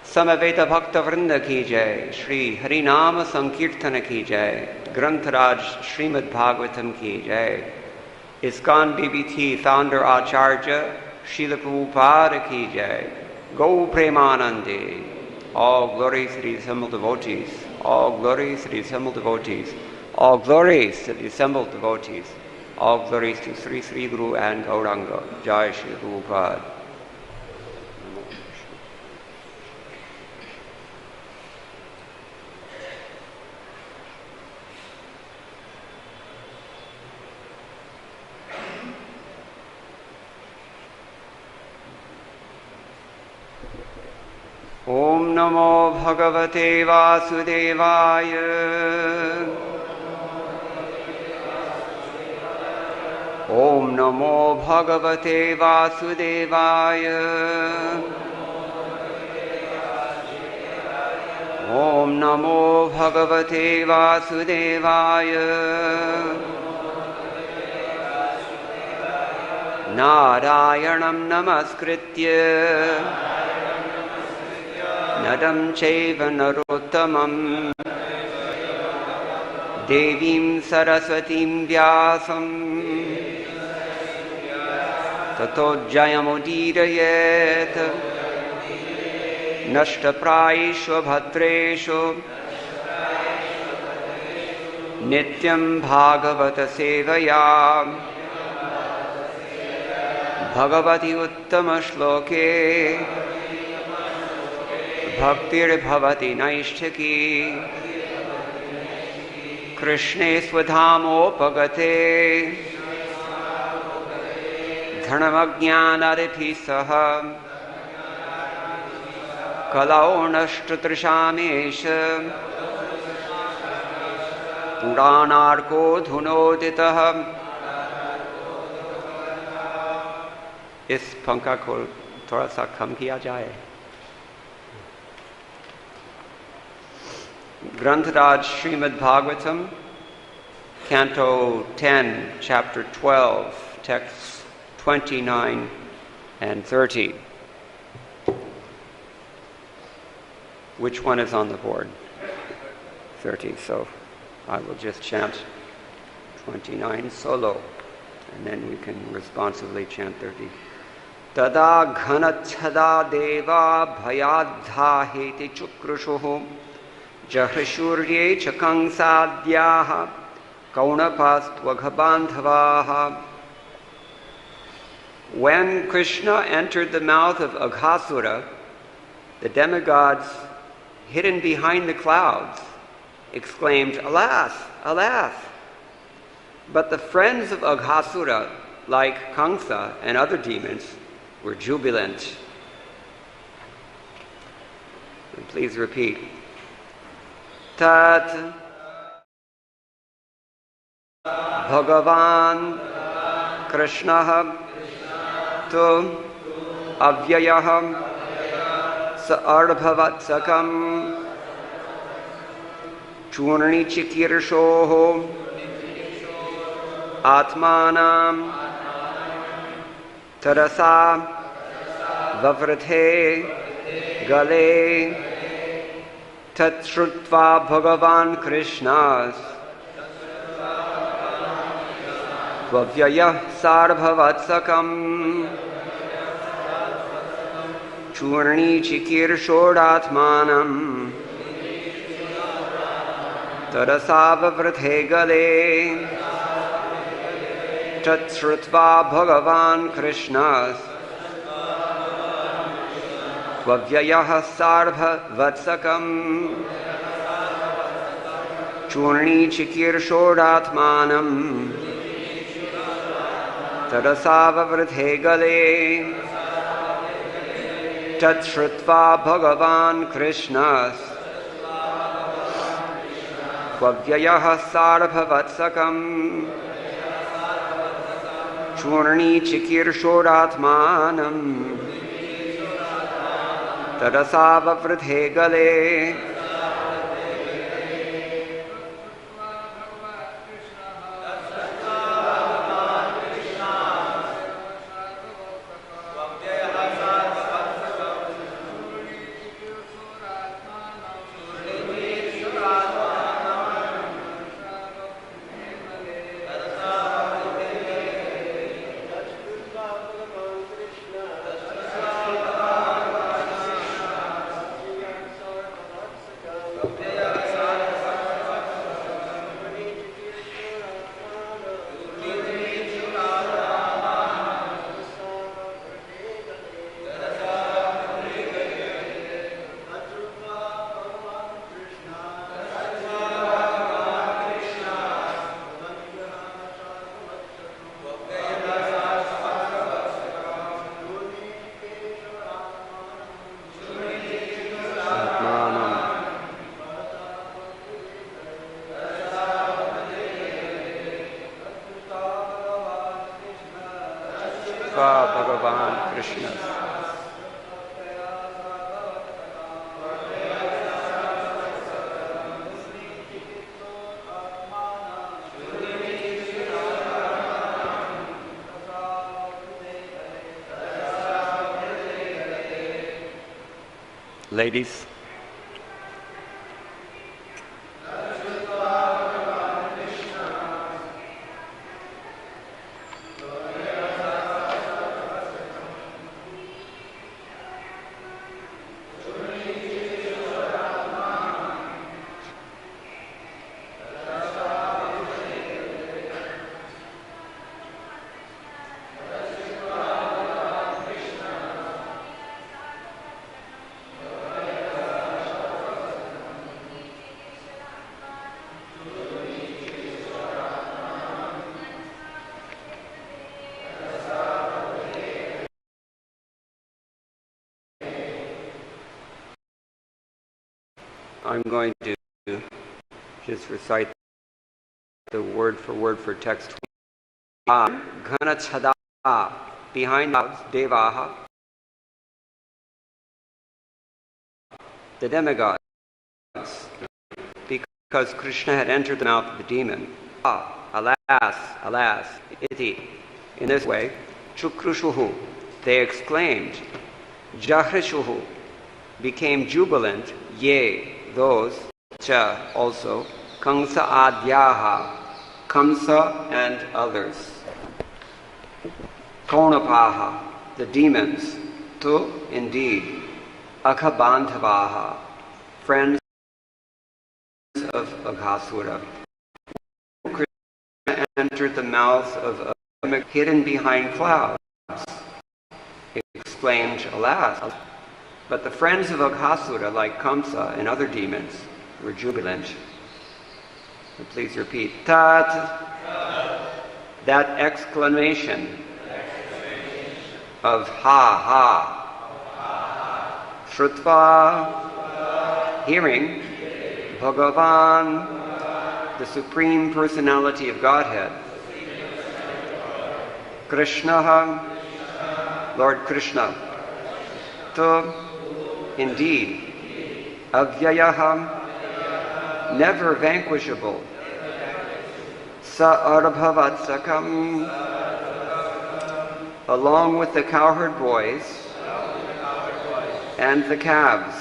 Samaveta Bhakta Vrinda Ki Jai Shri Harinama Sankirtana Ki Jai Grantharaj Srimad BHagavatam Ki Jai ISKCON BBT Founder Acharya Srila Prabhupada Ki Jai Go Premanande. All glories to the assembled devotees. All glories to the assembled devotees. All glories to the assembled devotees. All glories to Sri Sri Guru and Gauranga. Jai Shri Prabhupada. Om Namo Bhagavate Vasudevaya. Om Namo Bhagavate Vasudevaya. Om Namo Bhagavate Vasudevaya. Narayanam Namaskritya Nadam Chaiva Narottamam Devim Saraswatim Vyasam Tato Jayamudirayet Nashtaprayeshu Bhadreshu Nityam Bhagavata Sevaya Bhagavati Uttama Shloke Bhaktir Bhavati Naishtaki Krishne Swadhamopagate Dhanamajnanariphisaha Kalao Nashtatrashamesha Puranarko Dhunoditaha. इस पंखा को थोड़ा सा कम किया जाए. Grantaraj Srimad BHagavatam, Canto 10, Chapter 12, Texts 29 and 30. Which one is on the board? 30, so I will just chant 29 solo, and then we can responsively chant 30. Tada ghanachada deva bhayadha heti chukrushuhu Jahrashurye chakang sadhyaha kaunapastvaghabandhavaha. When Krishna entered the mouth of Aghasura, the demigods, hidden behind the clouds, exclaimed, "Alas, alas!" But the friends of Aghasura, like Kamsa and other demons, were jubilant. And please repeat. Tat Bhagavan Krishna Tu Avyayah Saarbhavatsakam Churnichikirshoho Atmanam Tarasa Vavrathe Gale Tat Shrutva Bhagavan Krishnas Vavyayah Sarbhavatsakam Churni Chikir Shodatmanam Tarasa Vavrathe Gale Tat Shrutva Bhagavan Krishnas Vavyayah sarva vatsakam Churni chikir shodatmanam Tadasava vrithe gale Tat shrutva bhagavan krishnas Vavyayah sarva vatsakam Churni chikir shodatmanam Tadasava vrithe gale Bhagavan Krishna. Ladies. I'm going to just recite the word for text. Ghanachada, behind Devaha, the demigods, because Krishna had entered the mouth of the demon. Alas, iti. In this way, Chukrushuhu, they exclaimed, Jahrishuhu, became jubilant, yea, those, cha, also, Kamsa adyaha, Kamsa and others. Konapaha, the demons, tu, indeed, Akhabandhavaha, friends of Aghasura. Krishna entered the mouth of a hidden behind clouds, exclaimed, alas. But the friends of Aghasura, like Kamsa and other demons, were jubilant. And please repeat, Tat, that exclamation of ha, Shrutva, hearing, Bhagavan, the Supreme Personality of Godhead, Krishna, Lord Krishna, Tu, indeed, Avyayah, never vanquishable, Sa-arbhavatsakam, along with the cowherd boys and the calves,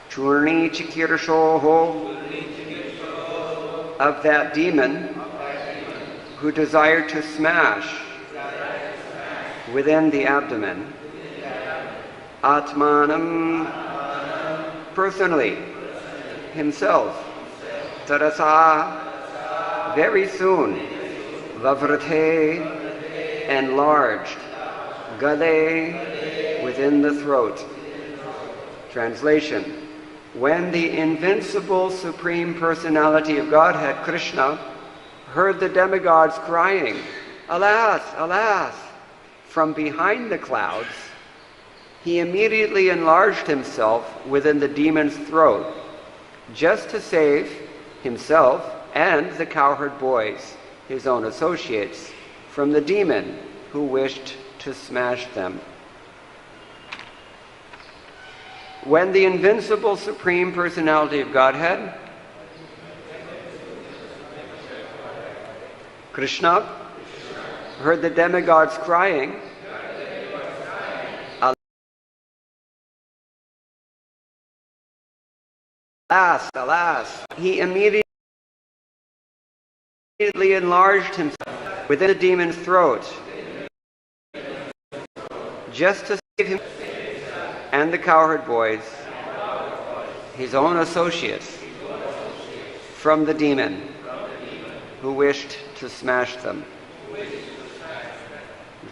Churni Chikirshoho, of that demon who desired to smash within the abdomen, Atmanam, personally, himself, Tarasa, very soon, Vavrate, enlarged, Gale, within the throat, Translation. When the invincible Supreme Personality of Godhead, Krishna, heard the demigods crying, "Alas, alas," from behind the clouds, he immediately enlarged himself within the demon's throat, just to save himself and the cowherd boys, his own associates, from the demon who wished to smash them. When the invincible Supreme Personality of Godhead, Krishna, heard the demigods crying, "Alas, alas," he immediately enlarged himself within the demon's throat, just to save him and the cowherd boys, his own associates, from the demon who wished to smash them.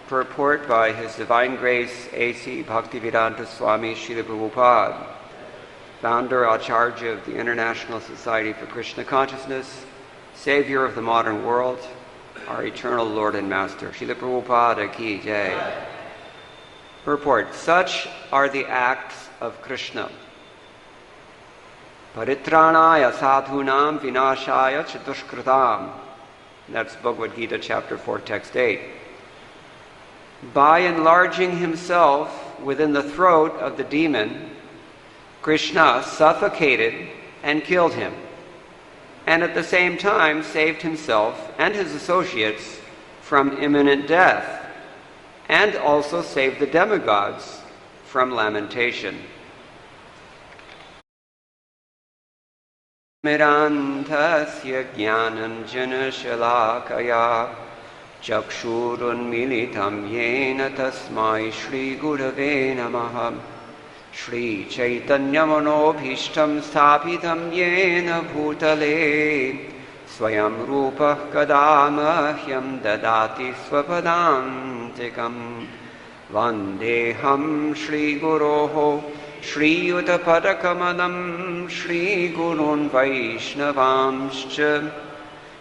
Purport by His Divine Grace A.C. Bhaktivedanta Swami Srila Prabhupada, founder Acharya of the International Society for Krishna Consciousness, Savior of the modern world, our eternal Lord and Master. Srila Prabhupada ki jai. Purport. Such are the acts of Krishna. Paritranaya sadhunam vinashaya chatushkritam. That's Bhagavad-Gita chapter 4, text 8. By enlarging himself within the throat of the demon, Krishna suffocated and killed him, and at the same time saved himself and his associates from imminent death, and also saved the demigods from lamentation. Mirantasya jnananjana shalakaya chakshurunmilitam yena tasmai Shri Gurave Namaha. Shri Chaitanya Manobhishtam Sthapitam Yena Bhutale Swayam Rupa Kadamahyam Dadati Swapadantikam Vandeham Shri Guroho Shri Utapadakamadam Shri Gurun Vaishnavamscha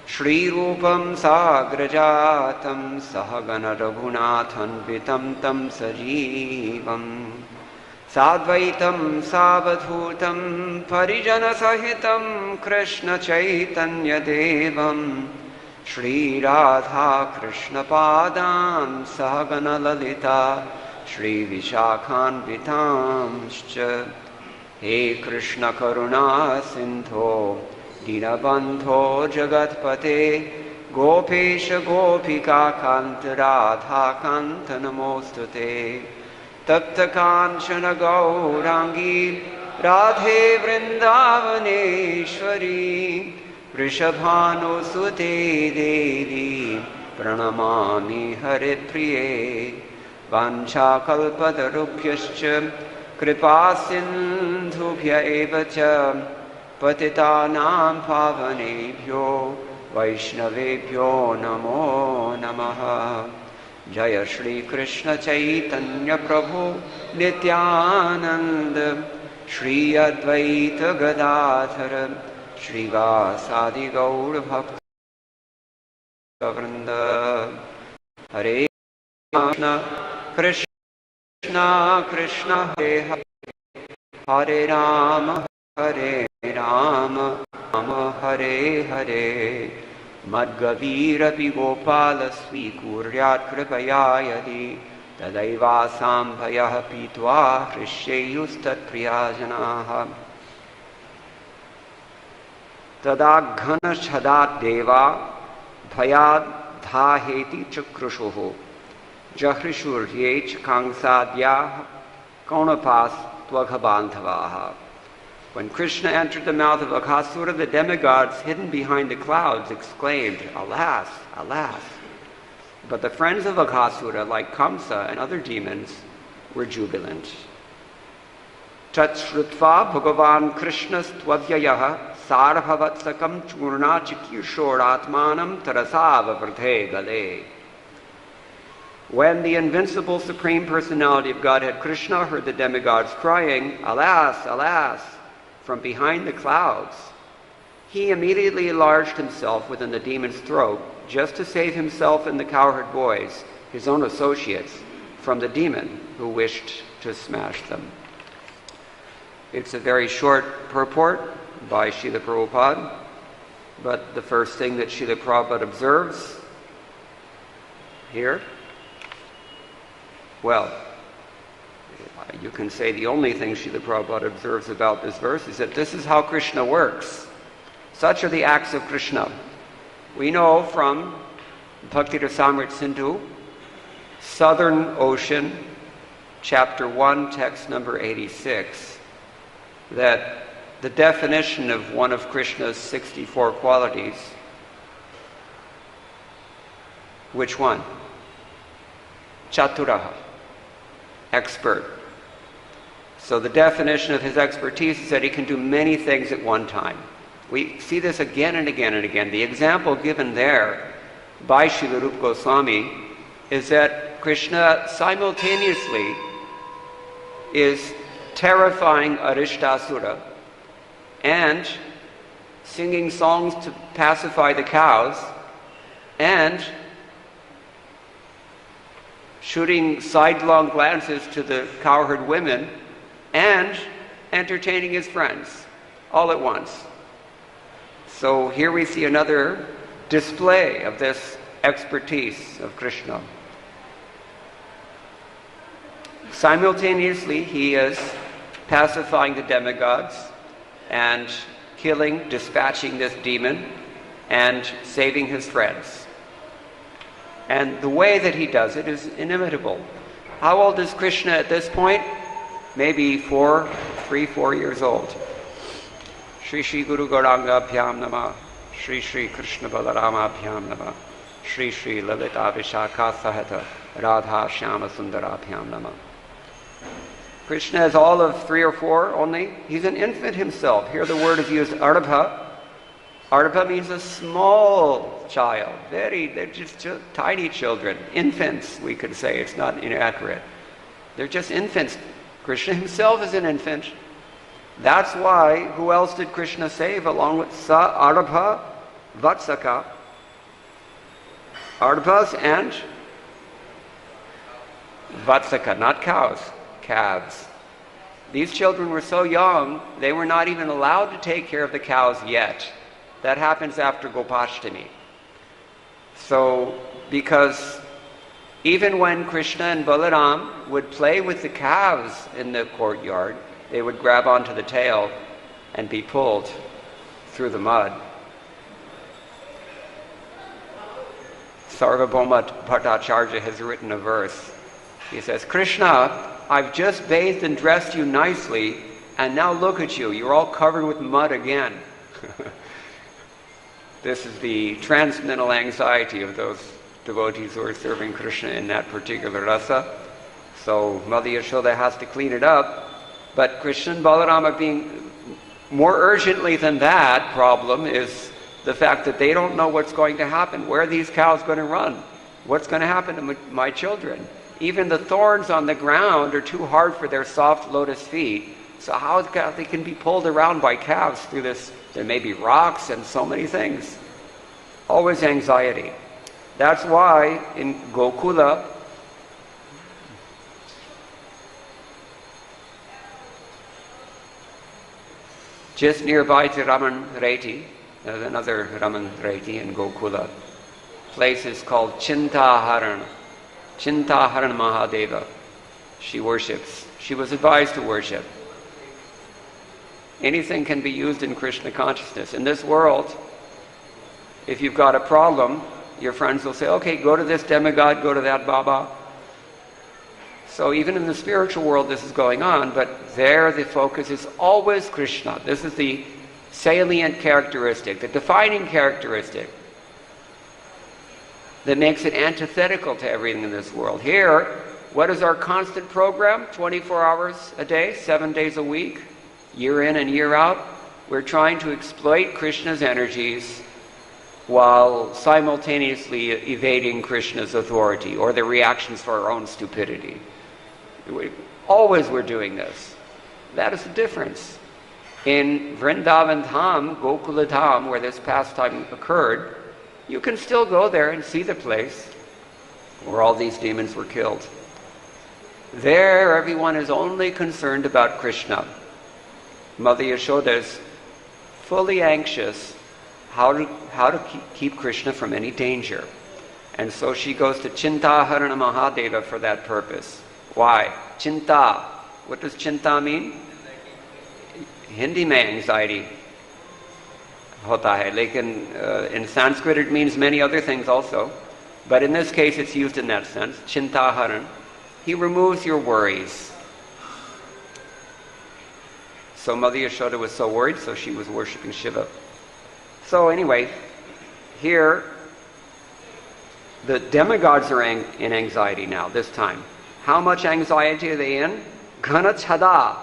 Shri Rupam Sagrajatam Sahagana Raghunathanvitam Tam Sajivam Sadvaitam Savadhutam Parijana Sahitam Krishna Chaitanya Devam Shri Radha Krishna Padam Sahagana Lalita Shri Vishakhan Vitamscha. He Krishna Karuna Sindho Dinabandho Jagatpate Gopesha Gopika Kanta Radha Kanta Namostate Tapta Kanchana Gaurangi Radhe Vrindavaneshwari Vrishabhanu Sute Devi Pranamami Hare Priye Vancha Kalpatarubhyascha Kripa Sindhubhya Evacha Patitanam Pavanebhyo Vaishnavebhyo Namo Namaha. Jaya Shri Krishna Chaitanya Prabhu Nityananda Shri Advaita Gadadhara Shri Vasadi Gaur Bhakta Vrinda. Hare Krishna Krishna Krishna Hare Hare Hare Rama Hare Rama Rama Hare Hare Madgavirapi Gopala Swikuryat Kripaya Yadi Tadaivasam Bhayah Pitva Hrishyayustat Priyajanaha Tadaghana Shadat Deva Bhayad Dhaheti Chakrushuhu Jahrishurye Chakangsadya Kaunapas Tvaghabandhavaha. When Krishna entered the mouth of Akasura, the demigods hidden behind the clouds exclaimed, "Alas, alas!" But the friends of Akasura, like Kamsa and other demons, were jubilant. Tat shrutva Bhagavan Krishnas tvavyayah sarvavatsakam churna chikishoratmanam tarasava vrdhe gale. When the invincible Supreme Personality of Godhead Krishna heard the demigods crying, "Alas, alas," from behind the clouds, he immediately enlarged himself within the demon's throat just to save himself and the cowherd boys, his own associates, from the demon who wished to smash them. It's a very short purport by Srila Prabhupada, but the first thing that Srila Prabhupada observes here, well, you can say the only thing Srila Prabhupada observes about this verse is that this is how Krishna works. Such are the acts of Krishna. We know from Bhakti Rasamrita Sindhu, Southern Ocean, chapter 1, text number 86, that the definition of one of Krishna's 64 qualities, which one? Chaturaha, expert. So the definition of his expertise is that he can do many things at one time. We see this again and again and again. The example given there by Srila Rupa Goswami is that Krishna simultaneously is terrifying Arishtasura and singing songs to pacify the cows and shooting sidelong glances to the cowherd women and entertaining his friends all at once. So here we see another display of this expertise of Krishna. Simultaneously, he is pacifying the demigods and killing, dispatching this demon and saving his friends. And the way that he does it is inimitable. How old is Krishna at this point? Maybe 4 years old. Shri Shri Guru Gauranga Bhyam Nama, Shri Shri Krishna Balarama Bhyam Nama, Shri Shri Lalita Vishakha Sahata, Radha Shyama Sundara Bhyam Nama. Krishna is all of 3 or 4 only. He's an infant himself. Here the word is used, Arabha. Arabha means a small child. They're just tiny children. Infants, we could say. It's not inaccurate. They're just infants. Krishna himself is an infant. That's why, who else did Krishna save along with Sa Arabha Vatsaka? Arabhas and Vatsaka, not cows, calves. These children were so young, they were not even allowed to take care of the cows yet. That happens after Gopashtami. So, because even when Krishna and Balaram would play with the calves in the courtyard, they would grab onto the tail and be pulled through the mud. Sarvabhauma Bhattacharya has written a verse. He says, Krishna, I've just bathed and dressed you nicely, and now look at you. You're all covered with mud again. This is the transcendental anxiety of those devotees who are serving Krishna in that particular rasa. So Mother Yashoda has to clean it up. But Krishna and Balaram are being more urgently than that problem is the fact that they don't know what's going to happen. Where are these cows going to run? What's going to happen to my children? Even the thorns on the ground are too hard for their soft lotus feet. So how they can be pulled around by calves through this? There may be rocks and so many things. Always anxiety. That's why in Gokula, just nearby to Raman Reti, there's another Raman Reti in Gokula. Place is called Chintaharan. Chintaharan Mahadeva. She worships. She was advised to worship. Anything can be used in Krishna consciousness. In this world, if you've got a problem, your friends will say, okay, go to this demigod, go to that Baba. So even in the spiritual world this is going on, but there the focus is always Krishna. This is the salient characteristic, the defining characteristic that makes it antithetical to everything in this world. Here, what is our constant program? 24 hours a day, 7 days a week, year in and year out. We're trying to exploit Krishna's energies while simultaneously evading Krishna's authority or the reactions for our own stupidity. Always we're doing this. That is the difference. In Vrindavan Dham, Gokula Dham, where this pastime occurred, you can still go there and see the place where all these demons were killed. There, everyone is only concerned about Krishna. Mother Yashoda is fully anxious how to keep Krishna from any danger. And so she goes to Chintaharana Mahadeva for that purpose. Why? Chinta. What does chinta mean? Hindi mein anxiety hota hai. Lekin in Sanskrit it means many other things also. But in this case it's used in that sense. Chintaharan. He removes your worries. So Mother Yashoda was so worried, so she was worshipping Shiva. So anyway, here the demigods are in anxiety now, this time. How much anxiety are they in? Ghana chada.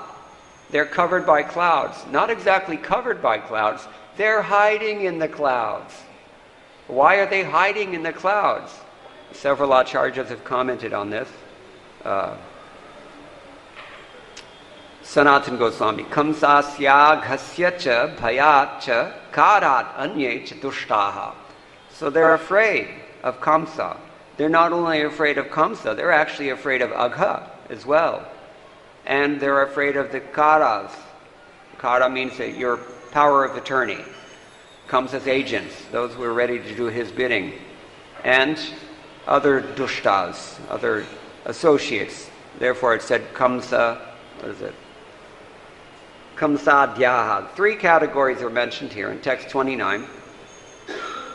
They're covered by clouds. Not exactly covered by clouds. They're hiding in the clouds. Why are they hiding in the clouds? Several acharyas have commented on this. Sanatana Goswami, Kamsasya ghasya cha bhayat cha karat anye chatushtaha. So they're afraid of Kamsa. They're not only afraid of Kamsa, they're actually afraid of Agha as well. And they're afraid of the Karas. Kara means that your power of attorney. Kamsa's agents, those who are ready to do his bidding. And other dushtas, other associates. Therefore it said Kamsa, what is it? Kamsadhyaha. 3 categories are mentioned here in text 29.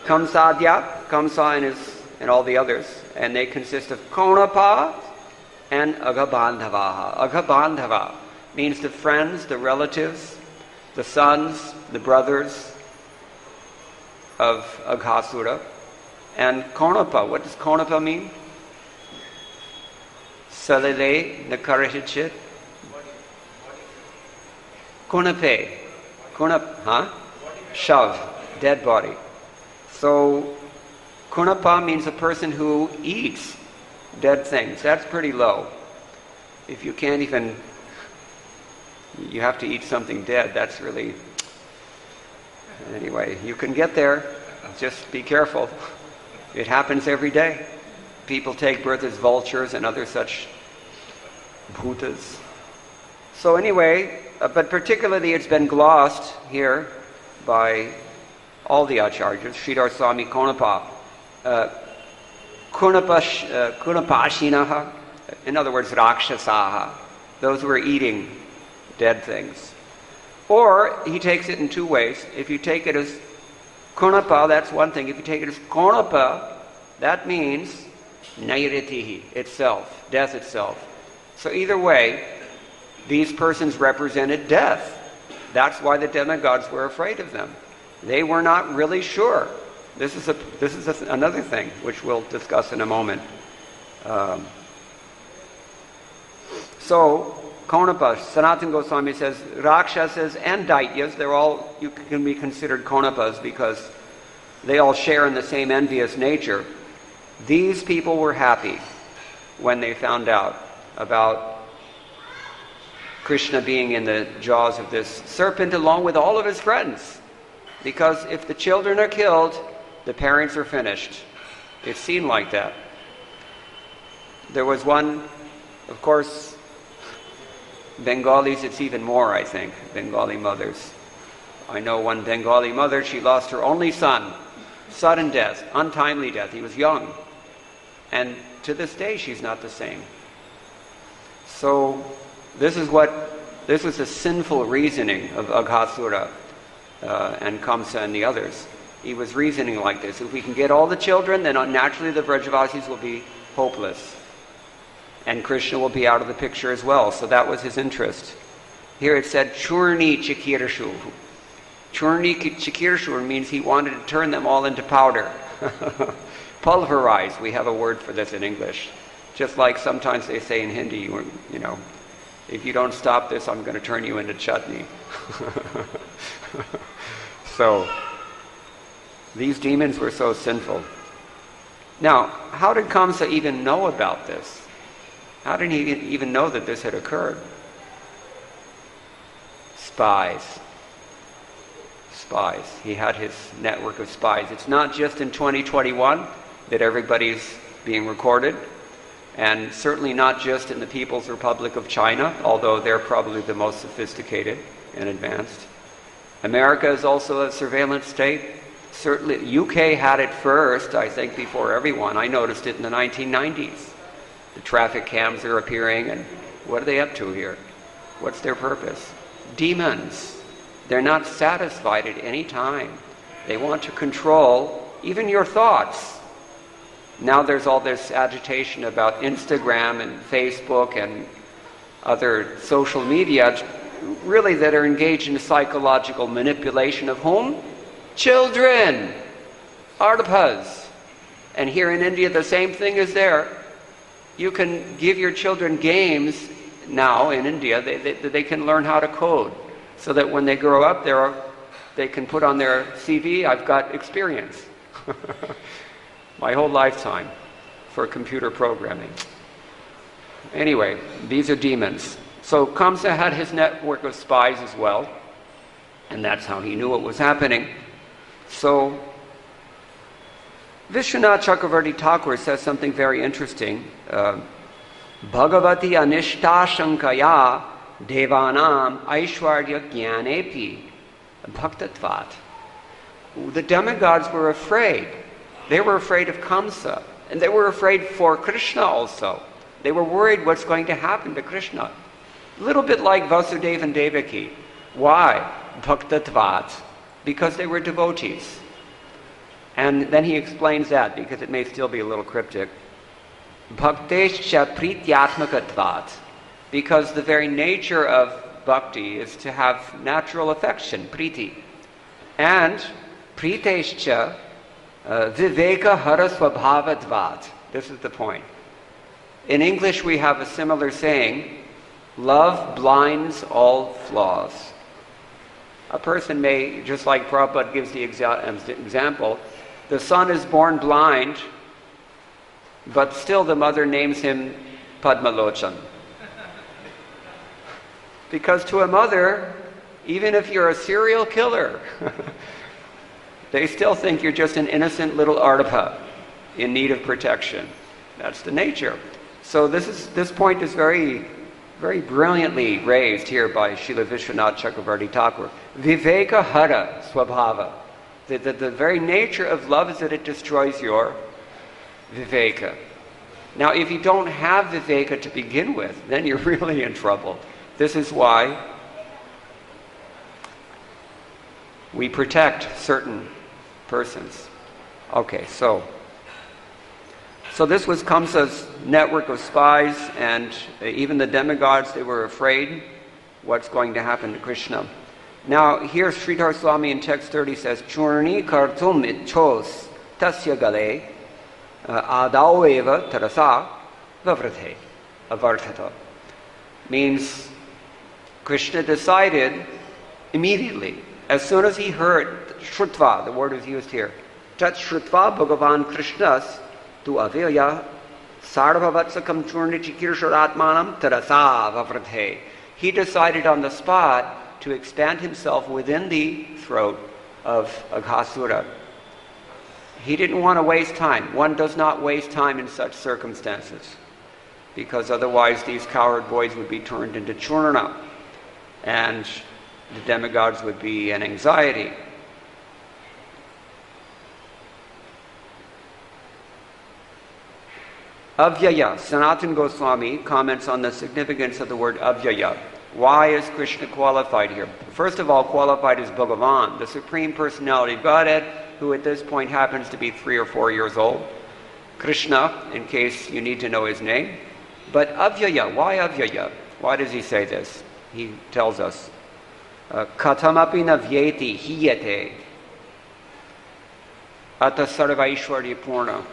Kamsadhya, Kamsa and all the others, and they consist of Konapa and Aghabandhavaha. Aghabandhava means the friends, the relatives, the sons, the brothers of Aghasura. And Konapa, what does Konapa mean? Salile Nakarahachit. Kunape. Shav, dead body. So Kunapa means a person who eats dead things. That's pretty low. If you can't even, you have to eat something dead, that's really, anyway, you can get there. Just be careful. It happens every day. People take birth as vultures and other such bhutas. So anyway, but particularly it's been glossed here by all the acharyas. Sridhar Swami Konapa. Kunapashinaha, in other words, Rakshasaha, those who are eating dead things. Or he takes it in 2 ways. If you take it as Kunapa, that's one thing. If you take it as Konapa, that means Nairitihi, itself, death itself. So either way, these persons represented death. That's why the demigods were afraid of them. They were not really sure. This is another thing which we'll discuss in a moment. So Konapa, Sanatana Goswami says Rakshasas and Daityas, you can be considered Konapas because they all share in the same envious nature. These people were happy when they found out about Krishna being in the jaws of this serpent along with all of his friends. Because if the children are killed, the parents are finished. It seemed like that. There was one, of course, Bengalis, it's even more, I think, Bengali mothers. I know one Bengali mother, she lost her only son. Sudden death, untimely death. He was young. And to this day, she's not the same. So this was the sinful reasoning of Aghasura and Kamsa and the others. He was reasoning like this. If we can get all the children, then naturally the Vrajavasis will be hopeless. And Krishna will be out of the picture as well. So that was his interest. Here it said, Churni Chikirshu. Churni Chikirshu means he wanted to turn them all into powder. Pulverize, we have a word for this in English. Just like sometimes they say in Hindi, you know, if you don't stop this, I'm going to turn you into chutney. So, These demons were so sinful. Now, how did Kamsa even know about this? How did he even know that this had occurred? Spies. Spies. He had his network of spies. It's not just in 2021 that everybody's being recorded, and certainly not just in the People's Republic of China, although they're probably the most sophisticated and advanced. America is also a surveillance state. Certainly, UK had it first, I think, before everyone. I noticed it in the 1990s. The traffic cams are appearing, and what are they up to here? What's their purpose? Demons. They're not satisfied at any time. They want to control even your thoughts. Now there's all this agitation about Instagram and Facebook and other social media, really, that are engaged in psychological manipulation of whom? Children, artapas. And here in India, the same thing is there. You can give your children games now in India. They can learn how to code, so that when they grow up, they can put on their CV, I've got experience. My whole lifetime for computer programming. Anyway, these are demons. So Kamsa had his network of spies as well, and that's how he knew what was happening. So Vishwanath Chakravarti Thakur says something very interesting. Bhagavati anishta shankaya devanam aishwarya jnanepi bhaktatvat. The demigods were afraid. They were afraid of Kamsa, and they were afraid for Krishna also. They were worried what's going to happen to Krishna. A little bit like Vasudeva and Devaki. Why? Bhaktatvat. Because they were devotees. And then he explains that, because it may still be a little cryptic. Bhaktescha prityatmakatvat. Because the very nature of bhakti is to have natural affection, priti. And pritescha viveka hara swabhavatvat. This is the point. In English we have a similar saying, love blinds all flaws. A person may, just like Prabhupada gives the example, the son is born blind, but still the mother names him Padmalochan. Because to a mother, even if you're a serial killer, they still think you're just an innocent little artapa in need of protection. That's the nature. So this point is very, very brilliantly raised here by Srila Vishwanath Chakravarti Thakur. Viveka hara swabhava. The very nature of love is that it destroys your viveka. Now, if you don't have viveka to begin with, then you're really in trouble. This is why we protect certain persons. Okay, so this was Kamsa's network of spies, and even the demigods, they were afraid what's going to happen to Krishna. Now, here Sridhar Swami in text 30 says, Churni kartum itchos tasya gale adaveva tarasa vavrathe avarthata. Means Krishna decided immediately, as soon as he heard Shrutva, the word is used here, Tat Shrutva Bhagavan Krishnas tu avyaya sarvavatsakam churni chikirsharatmanam tarasa vavrathe. He decided on the spot to expand himself within the throat of Aghasura. He didn't want to waste time. One does not waste time in such circumstances, because otherwise these coward boys would be turned into churna, and the demigods would be in anxiety. Avyaya, Sanatana Goswami comments on the significance of the word avyaya. Why is Krishna qualified here? First of all, qualified as Bhagavan, the Supreme Personality of Godhead, who at this point happens to be 3 or 4 years old. Krishna, in case you need to know his name. But avyaya, why avyaya? Why does he say this? He tells us, Katamapi na vyeti hiyate ata sarvaishwarya purna.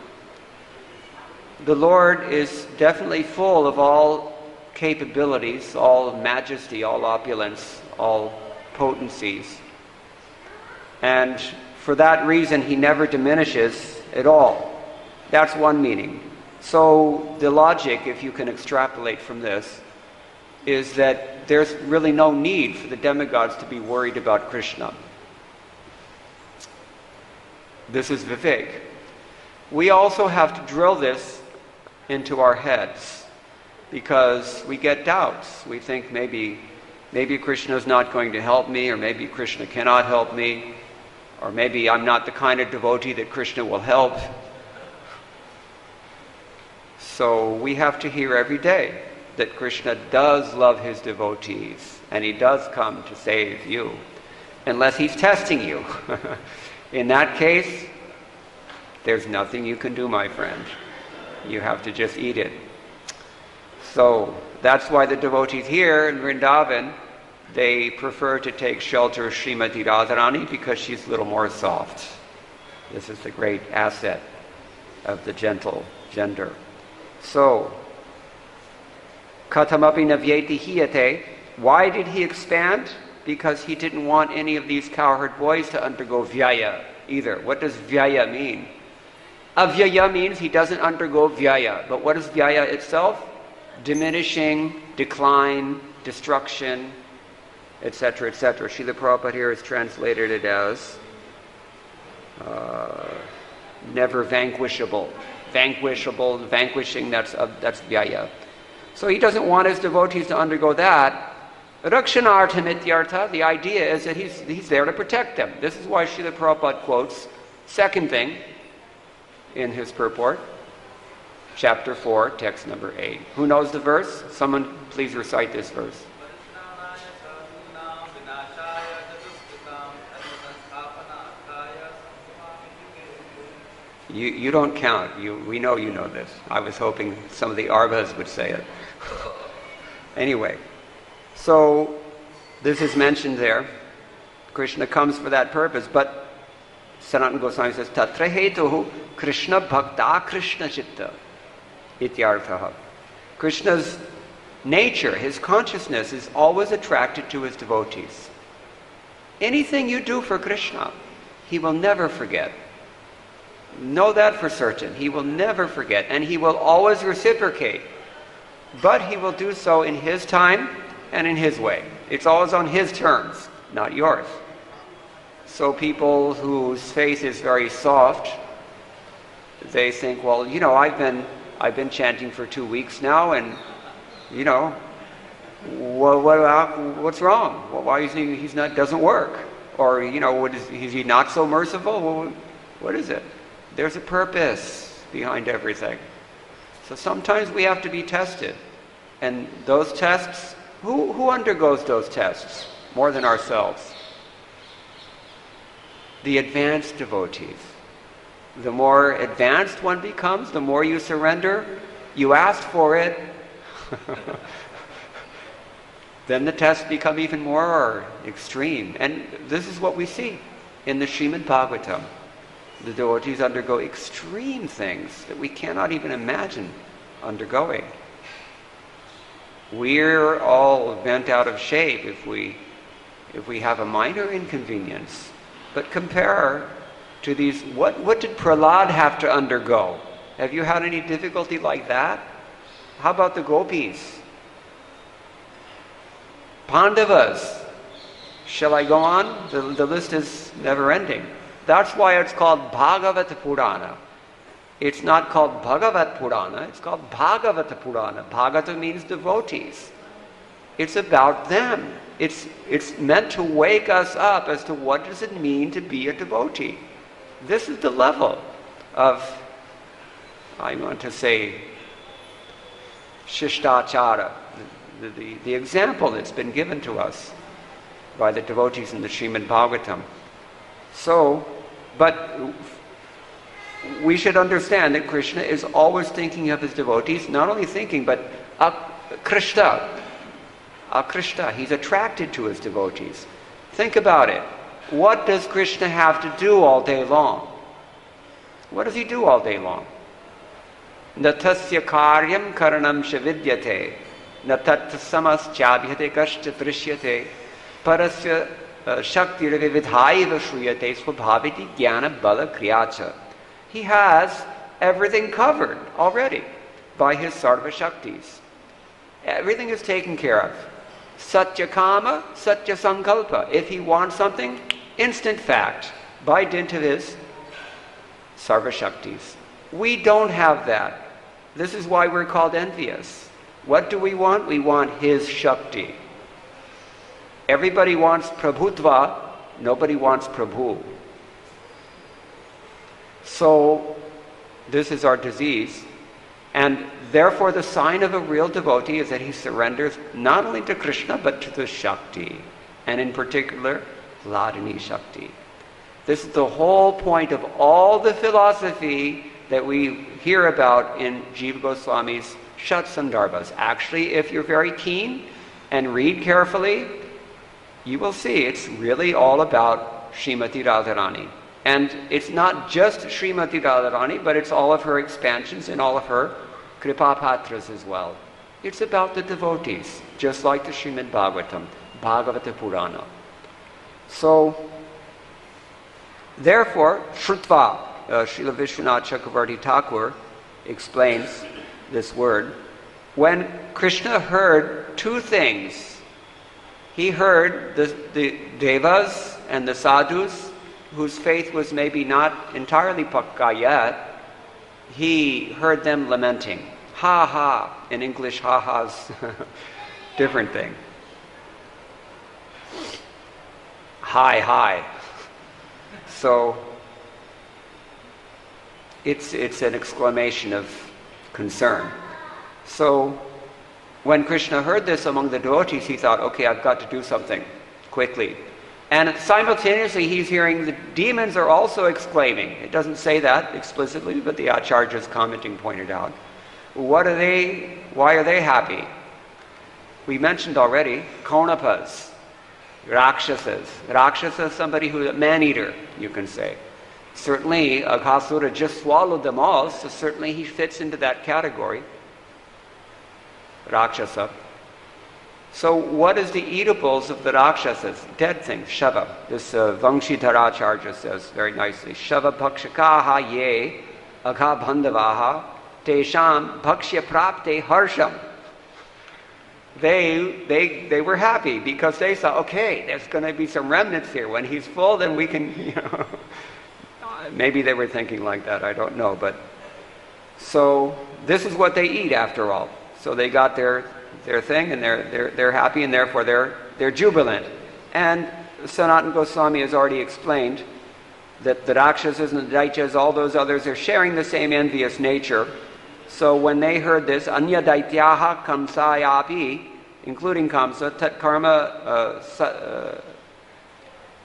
The Lord is definitely full of all capabilities, all majesty, all opulence, all potencies. And For that reason, he never diminishes at all. That's one meaning. So the logic, if you can extrapolate from this, is that there's really no need for the demigods to be worried about Krishna. This is Vivek. We also have to drill this into our heads because we get doubts. We think maybe Krishna is not going to help me, or maybe Krishna cannot help me, or maybe I'm not the kind of devotee that Krishna will help. So we have to hear every day that Krishna does love his devotees and he does come to save you, unless he's testing you. In that case, there's nothing you can do, my friend. You have to just eat it. So that's why the devotees here in Vrindavan, they prefer to take shelter of Srimati Radharani because she's a little more soft. This is the great asset of the gentle gender. So, Katamapi navyeti hiyate. Why did he expand? Because he didn't want any of these cowherd boys to undergo vyaya either. What does vyaya mean? Avyaya means he doesn't undergo vyaya. But what is vyaya itself? Diminishing, decline, destruction, etc., etc. Srila Prabhupada here has translated it as never vanquishable. Vanquishable, vanquishing, that's vyaya. So he doesn't want his devotees to undergo that. Rakshanartham ityartha, the idea is that he's there to protect them. This is why Srila Prabhupada quotes, second thing in his purport, chapter 4, text number 8. Who knows the verse? Someone please recite this verse. You don't count. We know you know this. I was hoping some of the Arvas would say it. Anyway, so this is mentioned there. Krishna comes for that purpose, but Sanatana Goswami says, Tatra hetuhu Krishna bhakta Krishna chitta ityarthaha. Krishna's nature, his consciousness is always attracted to his devotees. Anything you do for Krishna, he will never forget. Know that for certain. He will never forget, and he will always reciprocate. But he will do so in his time and in his way. It's always on his terms, not yours. So people whose faith is very soft, they think, well, I've been chanting for 2 weeks now, and what's wrong? Well, why is he's not doesn't work? Or is he not so merciful? Well, what is it? There's a purpose behind everything. So sometimes we have to be tested. And those tests, who undergoes those tests more than ourselves? The advanced devotees. The more advanced one becomes, the more you surrender, you ask for it, then the tests become even more extreme. And this is what we see in the Srimad BHagavatam. The devotees undergo extreme things that we cannot even imagine undergoing. We're all bent out of shape if we have a minor inconvenience. But compare to these, what did Prahlad have to undergo? Have you had any difficulty like that? How about the gopis? Pandavas. Shall I go on? The list is never ending. That's why it's called Bhagavata Purana. It's not called Bhagavat Purana, it's called Bhagavata Purana. Bhagavata means devotees. It's about them. It's meant to wake us up as to what does it mean to be a devotee. This is the level of, I want to say, Shishtachara, the example that's been given to us by the devotees in the Srimad BHagavatam. So, but we should understand that Krishna is always thinking of his devotees, not only thinking, but Akrishta, he's attracted to his devotees. Think about it. What does Krishna have to do all day long? What does he do all day long? Natasya karyam karanam shavidyate, natat samas chabhyate kashcha drishyate, parasya Shakti Vidhaiva Shriyate Swabhaviti Jnana Bala Kriyacha. He has everything covered already by his Sarva Shaktis. Everything is taken care of. Satya Kama, Satya Sankalpa. If he wants something, instant fact, by dint of his Sarva Shaktis. We don't have that. This is why we're called envious. What do we want? We want his Shakti. Everybody wants Prabhutva, nobody wants Prabhu. So, this is our disease. And therefore the sign of a real devotee is that he surrenders not only to Krishna, but to the Shakti. And in particular, Hladini Shakti. This is the whole point of all the philosophy that we hear about in Jiva Goswami's Shat Sandarbhas. Actually, if you're very keen and read carefully, you will see it's really all about Srimati Radharani. And it's not just Srimati Radharani, but it's all of her expansions and all of her Kripapatras as well. It's about the devotees, just like the Srimad Bhagavatam, Bhagavata Purana. So, therefore, Shrutva, Srila Vishwanath Chakravarti Thakur explains this word. When Krishna heard two things, he heard the devas and the sadhus, whose faith was maybe not entirely pakka yet. He heard them lamenting. Ha ha. In English, ha ha's different thing. Hi, hi. So, it's an exclamation of concern. So, when Krishna heard this among the devotees, he thought, okay, I've got to do something quickly. And simultaneously, he's hearing the demons are also exclaiming. It doesn't say that explicitly, but the Acharya's commenting pointed out. Why are they happy? We mentioned already, Konapas, Rakshasas. Rakshasas, somebody who's a man-eater, you can say. Certainly, Aghasura just swallowed them all, so certainly he fits into that category. Rakshasa. So what is the eatables of the Rakshasas? Dead things, Shava. This Vangshidharacharya says very nicely, Shava bhakshakaha ye agha bandhavaha tesham bhakshya prapte harsham. They were happy because they saw, okay, there's going to be some remnants here. When he's full, then we can, maybe they were thinking like that, I don't know. But so this is what they eat after all. So they got their thing, and they're happy, and therefore they're jubilant. And Sanatana Goswami has already explained that the Rakshasas and the Daityas, all those others, are sharing the same envious nature. So when they heard this, Anya Daityaha Kamsayapi, including Kamsa, Tat Karma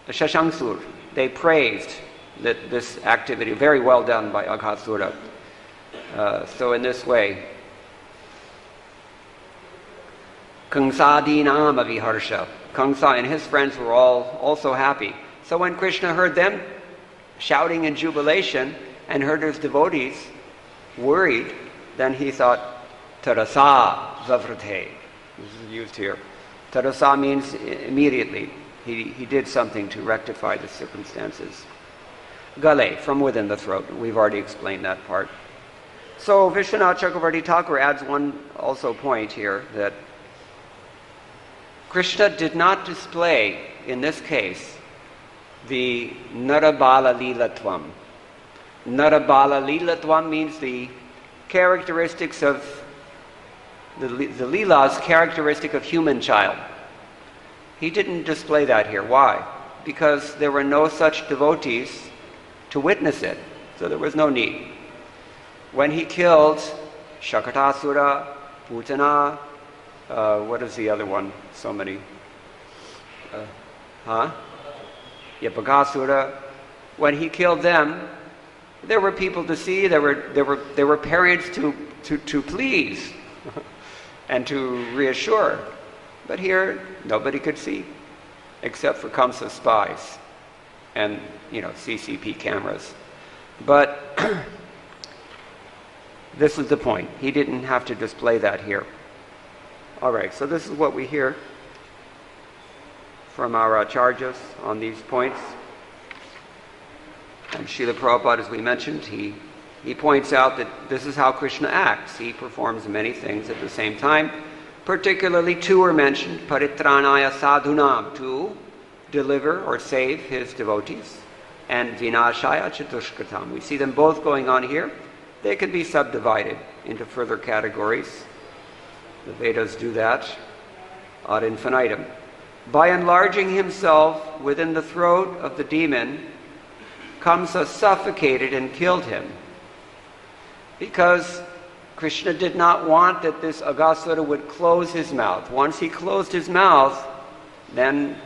Shashangsur, they praised this activity. Very well done by Aghasura. So in this way, Kangsadinam aviharsha. Kangsa and his friends were all also happy. So when Krishna heard them shouting in jubilation and heard his devotees worried, then he thought, Tarasa Zavrate. This is used here. Tarasa means immediately. He did something to rectify the circumstances. Gale, from within the throat. We've already explained that part. So Vishwanath Chakravarti Thakur adds one also point here, that Krishna did not display, in this case, the Narabala Lilatvam. Narabala Lilatvam means the characteristics of the Leela's characteristic of human child. He didn't display that here. Why? Because there were no such devotees to witness it, so there was no need. When he killed Shakatasura, Putana, what is the other one? So many. Bakasura. When he killed them, there were people to see. There were parents to please and to reassure. But here, nobody could see, except for Kamsa's spies and CCP cameras. But this is the point. He didn't have to display that here. All right, so this is what we hear from our acharyas on these points. And Srila Prabhupada, as we mentioned, he points out that this is how Krishna acts. He performs many things at the same time. Particularly two are mentioned, paritranaya sadhunam, to deliver or save his devotees, and vinashaya chatushkatam. We see them both going on here. They can be subdivided into further categories. The Vedas do that ad infinitum. By enlarging himself within the throat of the demon, Kamsa suffocated and killed him, because Krishna did not want that this Aghasura would close his mouth. Once he closed his mouth, then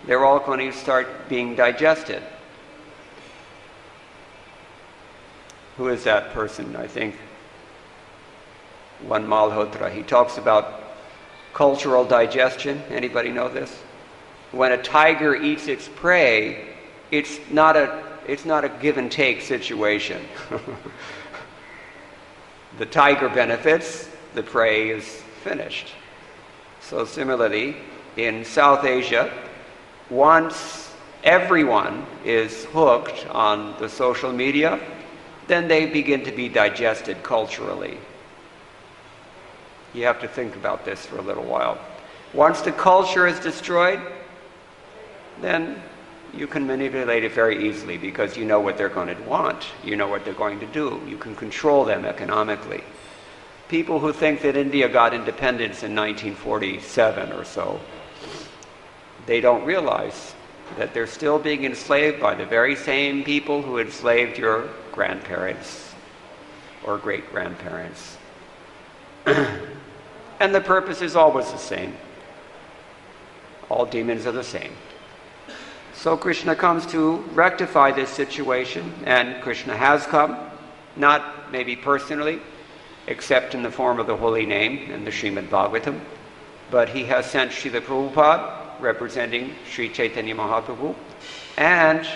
they're all going to start being digested. Who is that person? I think one Malhotra. He talks about cultural digestion. Anybody know this? When a tiger eats its prey, it's not a give and take situation. The tiger benefits, the prey is finished. So similarly, in South Asia, once everyone is hooked on the social media, then they begin to be digested culturally. You have to think about this for a little while. Once the culture is destroyed, then you can manipulate it very easily, because you know what they're going to want. You know what they're going to do. You can control them economically. People who think that India got independence in 1947 or so, they don't realize that they're still being enslaved by the very same people who enslaved your grandparents or great-grandparents. And the purpose is always the same. All demons are the same. So Krishna comes to rectify this situation, and Krishna has come, not maybe personally, except in the form of the holy name in the Srimad BHagavatam, but he has sent Srila Prabhupada, representing Sri Chaitanya Mahaprabhu, and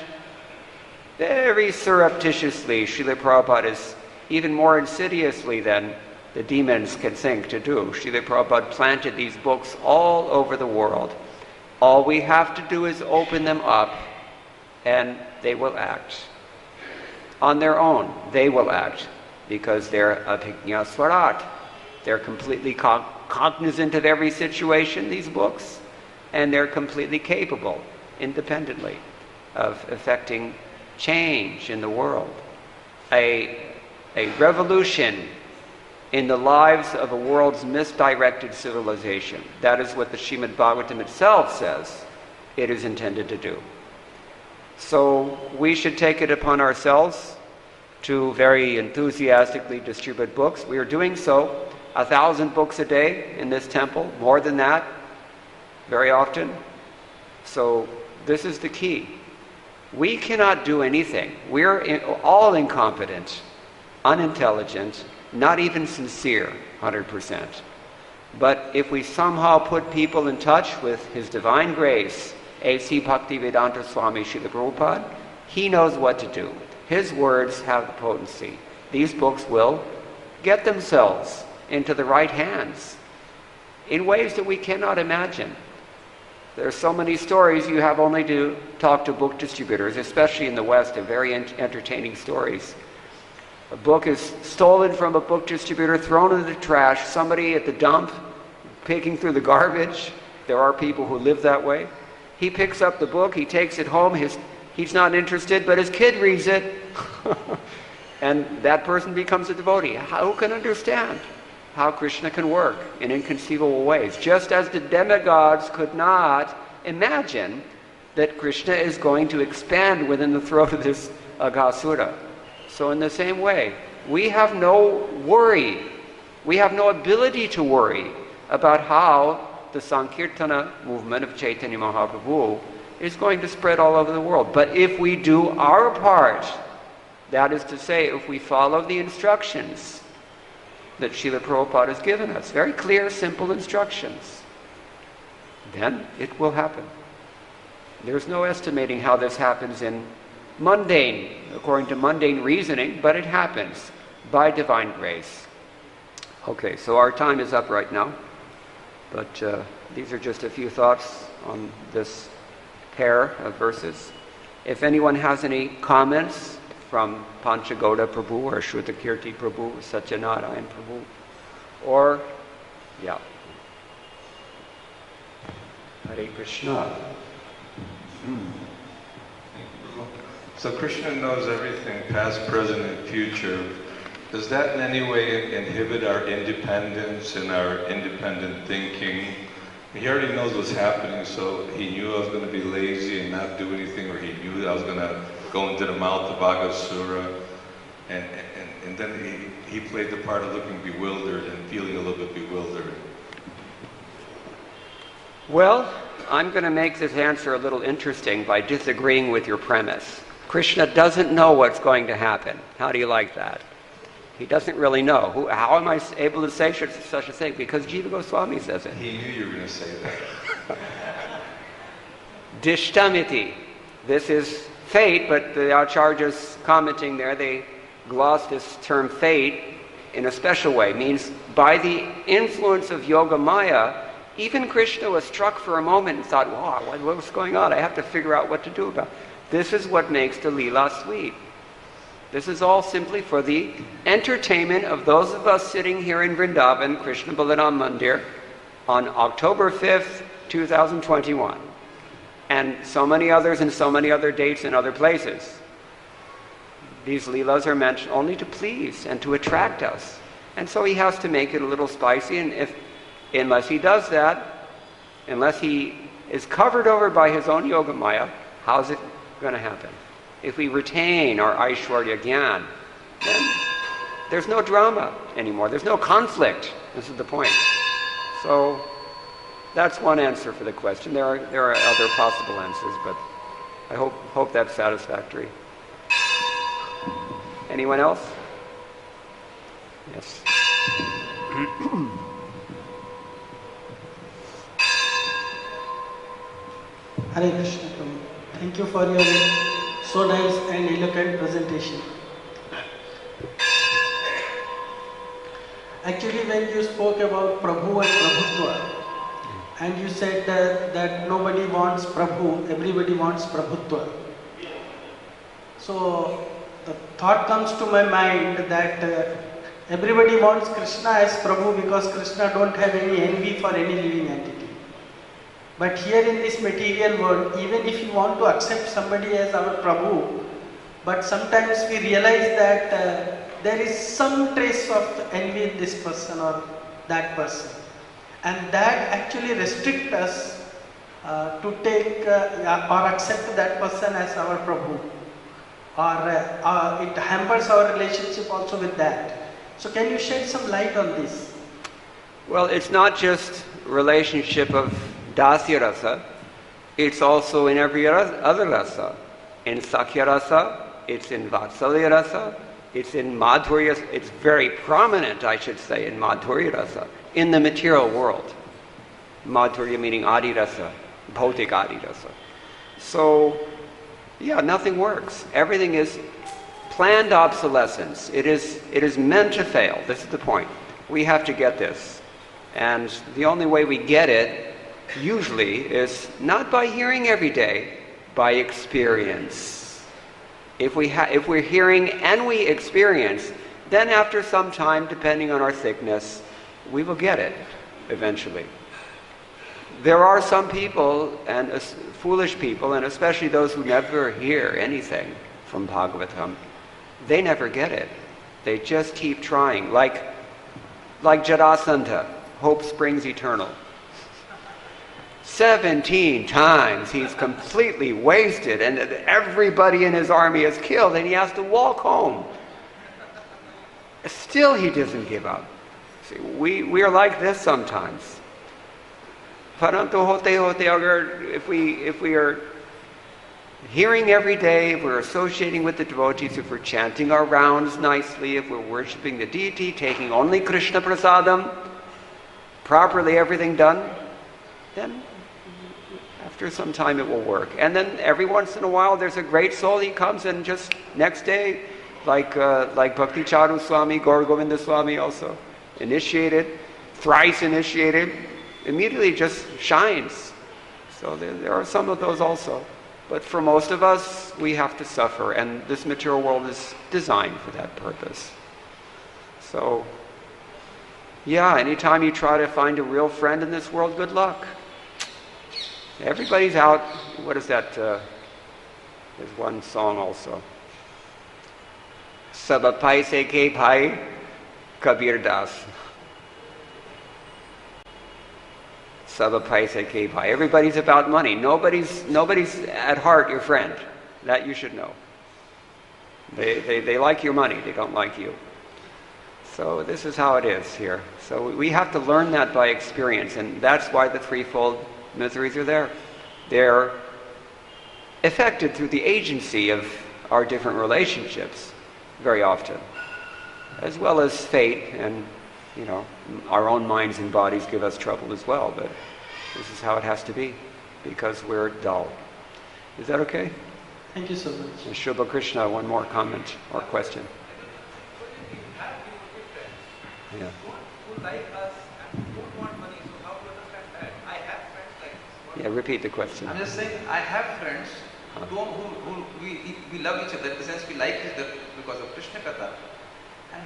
very surreptitiously, Srila Prabhupada is even more insidiously than the demons can think to do. Srila Prabhupada planted these books all over the world. All we have to do is open them up, and they will act. On their own, they will act, because they're abhijñā swarat. They're completely cognizant of every situation, these books, and they're completely capable, independently, of effecting change in the world. A revolution in the lives of a world's misdirected civilization. That is what the Srimad Bhagavatam itself says it is intended to do. So we should take it upon ourselves to very enthusiastically distribute books. We are doing so, 1,000 books a day in this temple, more than that, very often. So this is the key. We cannot do anything. We're all incompetent, unintelligent, not even sincere, 100%. But if we somehow put people in touch with His divine grace, A.C. Bhakti-Vedanta Swami Srila Prabhupada, he knows what to do. His words have the potency. These books will get themselves into the right hands in ways that we cannot imagine. There are so many stories. You have only to talk to book distributors, especially in the West, they're very entertaining stories. A book is stolen from a book distributor, thrown in the trash, somebody at the dump picking through the garbage. There are people who live that way. He picks up the book, he takes it home, he's not interested, but his kid reads it, and that person becomes a devotee. Who can understand how Krishna can work in inconceivable ways? Just as the demigods could not imagine that Krishna is going to expand within the throat of this Aghasura. So in the same way, we have no worry, we have no ability to worry about how the Sankirtana movement of Chaitanya Mahaprabhu is going to spread all over the world. But if we do our part, that is to say, if we follow the instructions that Srila Prabhupada has given us, very clear, simple instructions, then it will happen. There's no estimating how this happens according to mundane reasoning, but it happens by divine grace. Okay, so our time is up right now, but these are just a few thoughts on this pair of verses. If anyone has any comments from Panchagoda Prabhu or Shrutakirti Prabhu, Satyanarayan Prabhu, or, yeah. Hare Krishna. So Krishna knows everything, past, present, and future. Does that in any way inhibit our independence and our independent thinking? He already knows what's happening, so he knew I was going to be lazy and not do anything, or he knew that I was going to go into the mouth of Bhagasura, and then he played the part of looking bewildered and feeling a little bit bewildered. Well, I'm going to make this answer a little interesting by disagreeing with your premise. Krishna doesn't know what's going to happen. How do you like that? He doesn't really know. How am I able to say such a thing? Because Jiva Goswami says it. He knew you were going to say that. Dishtamiti. This is fate, but the Acharyas commenting there, they gloss this term fate in a special way. It means by the influence of Yoga Maya, even Krishna was struck for a moment and thought, wow, what's going on? I have to figure out what to do about it. This is what makes the Leela sweet. This is all simply for the entertainment of those of us sitting here in Vrindavan, Krishna Balaram Mandir, on October 5th, 2021. And so many others and so many other dates in other places. These Leelas are meant only to please and to attract us. And so he has to make it a little spicy, and unless he does that, unless he is covered over by his own Yoga Maya, how's it going to happen? If we retain our Aishwarya Gyan, then there's no drama anymore. There's no conflict. This is the point. So that's one answer for the question. There are other possible answers, but I hope that's satisfactory. Anyone else? Yes. Hare Krishna Prabhu. Thank you for your so nice and eloquent presentation. Actually, when you spoke about Prabhu and Prabhutva, and you said that nobody wants Prabhu, everybody wants Prabhutva. So the thought comes to my mind that everybody wants Krishna as Prabhu because Krishna don't have any envy for any living entity. But here in this material world, even if you want to accept somebody as our Prabhu, but sometimes we realize that there is some trace of envy in this person or that person. And that actually restricts us to take or accept that person as our Prabhu. Or it hampers our relationship also with that. So can you shed some light on this? Well, it's not just relationship of Dasya Rasa, it's also in every other rasa. In Sakhya Rasa, it's in Vatsalya Rasa, it's in Madhurya, it's very prominent, I should say, in Madhurya Rasa, in the material world. Madhurya meaning Adi Rasa, Bhautik Adi Rasa. So, yeah, nothing works. Everything is planned obsolescence. It is meant to fail. This is the point. We have to get this. And the only way we get it usually is not by hearing every day, by experience. If we're hearing and we experience, then after some time, depending on our thickness, we will get it eventually. There are some people, and foolish people, and especially those who never hear anything from Bhagavatam, they never get it. They just keep trying. Like Jarasandha, hope springs eternal. 17 times he's completely wasted, and everybody in his army is killed, and he has to walk home. Still he doesn't give up. See, we are like this sometimes. Parantu hote agar, if we are hearing every day, if we're associating with the devotees, if we're chanting our rounds nicely, if we're worshipping the deity, taking only Krishna prasadam, properly everything done, then after some time it will work. And then every once in a while there's a great soul, he comes and just next day, like Bhakti Charu Swami, Gaur Govinda Swami also, initiated, thrice initiated, immediately just shines. So there are some of those also. But for most of us, we have to suffer, and this material world is designed for that purpose. So, yeah, anytime you try to find a real friend in this world, good luck. Everybody's out. What is that? There's one song also. Sab paise ke bhai, Kabir Das. Sab paise ke bhai. Everybody's about money. Nobody's at heart your friend. That you should know. They like your money. They don't like you. So this is how it is here. So we have to learn that by experience, and that's why the threefold miseries are there. They're affected through the agency of our different relationships very often, as well as fate, and our own minds and bodies give us trouble as well, but this is how it has to be because we're dull. Is that okay? Thank you so much. And Shubha Krishna, one more comment or question. Yeah. Who like us and don't want money, so how do you understand that? I have friends like this. Yeah, repeat the question. I'm just saying, I have friends who we love each other in the sense we like each other because of Krishna Katha. And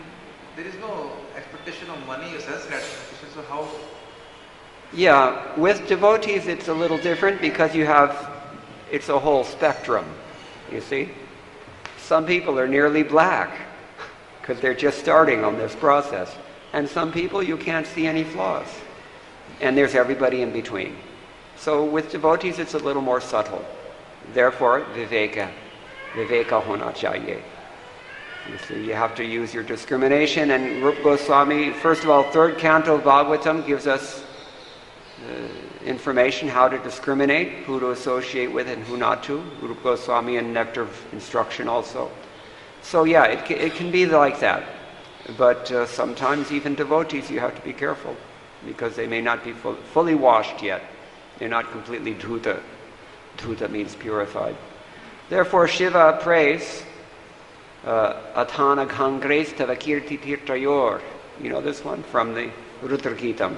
there is no expectation of money or sense gratification, so how? Yeah, with devotees it's a little different because it's a whole spectrum, you see. Some people are nearly black because they're just starting on this process. And some people you can't see any flaws. And there's everybody in between. So with devotees it's a little more subtle. Therefore, viveka hona chahiye. You see, you have to use your discrimination. And Rupa Goswami, first of all, third canto of Bhagavatam gives us information how to discriminate, who to associate with and who not to. Rupa Goswami and Nectar of Instruction also. So yeah, it can be like that. But sometimes even devotees you have to be careful because they may not be fully washed yet. They're not completely dhuta. Dhuta means purified. Therefore Shiva prays Atana Ghangres Tavakirti Tirtayor. You know this one from the Rudra-Gitam.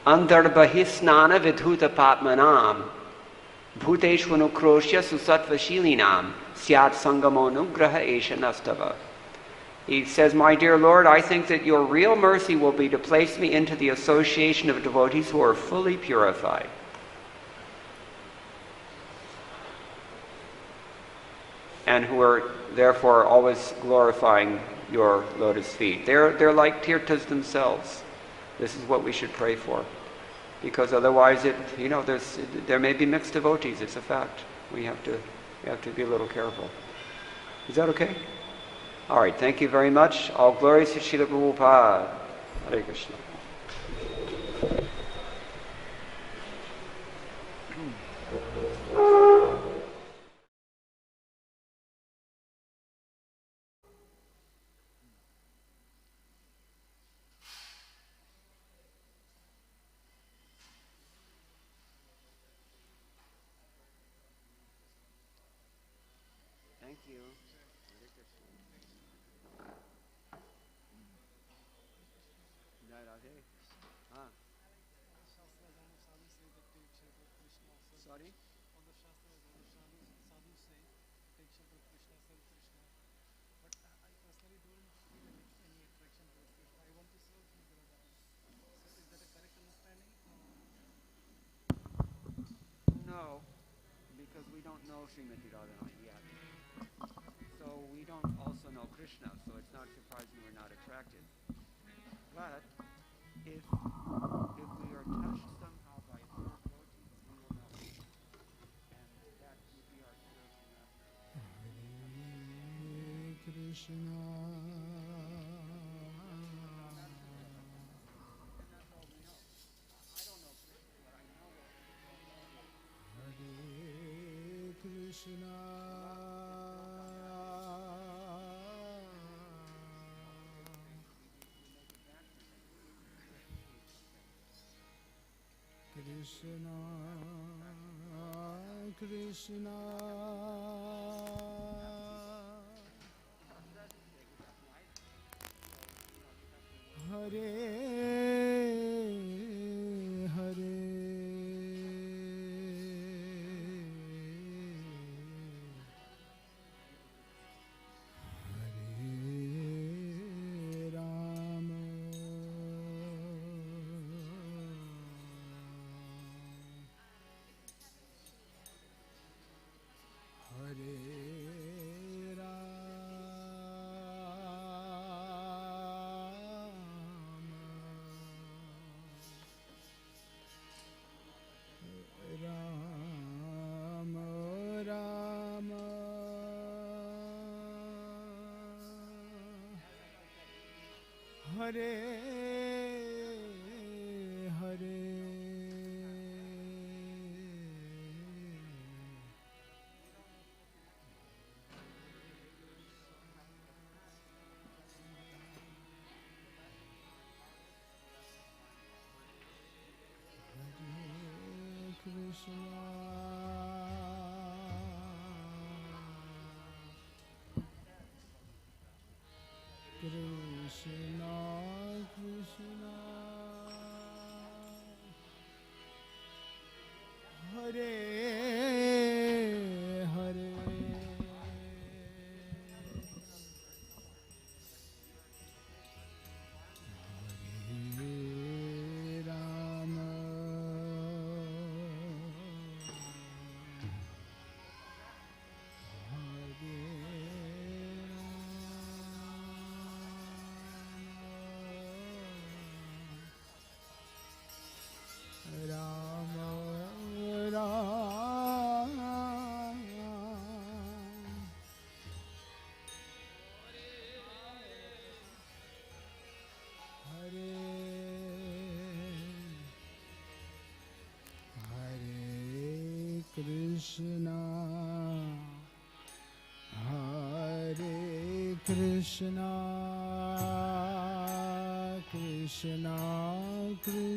Andarbahisnana Vidhuta Patmanam Bhuteshvanukroshya Susatvashilinam Syat Sangamonugraha Esha Nastava. He says, my dear Lord, I think that your real mercy will be to place me into the association of devotees who are fully purified. And who are therefore always glorifying your lotus feet. They're like tirthas themselves. This is what we should pray for. Because otherwise there may be mixed devotees, it's a fact. We have to be a little careful. Is that okay? All right, thank you very much. All glories to Srila Prabhupada. Hare Krishna. Thank you. Hare Krishna. Jai Radhe. Sorry? No, because we don't know Srimati Radharani yet. So we don't also know Krishna, so it's not surprising we're not attracted. But if we are touched somehow by a pure devotee, we will know. And that would be our spiritual master. Hare Krishna. And that's all we know. I don't know Krishna, but I know what Hare Krishna. Krishna, Krishna, Hare, Hare. Hare Hare Krishna Krishna Krishna Hare Hare Krishna Krishna Krishna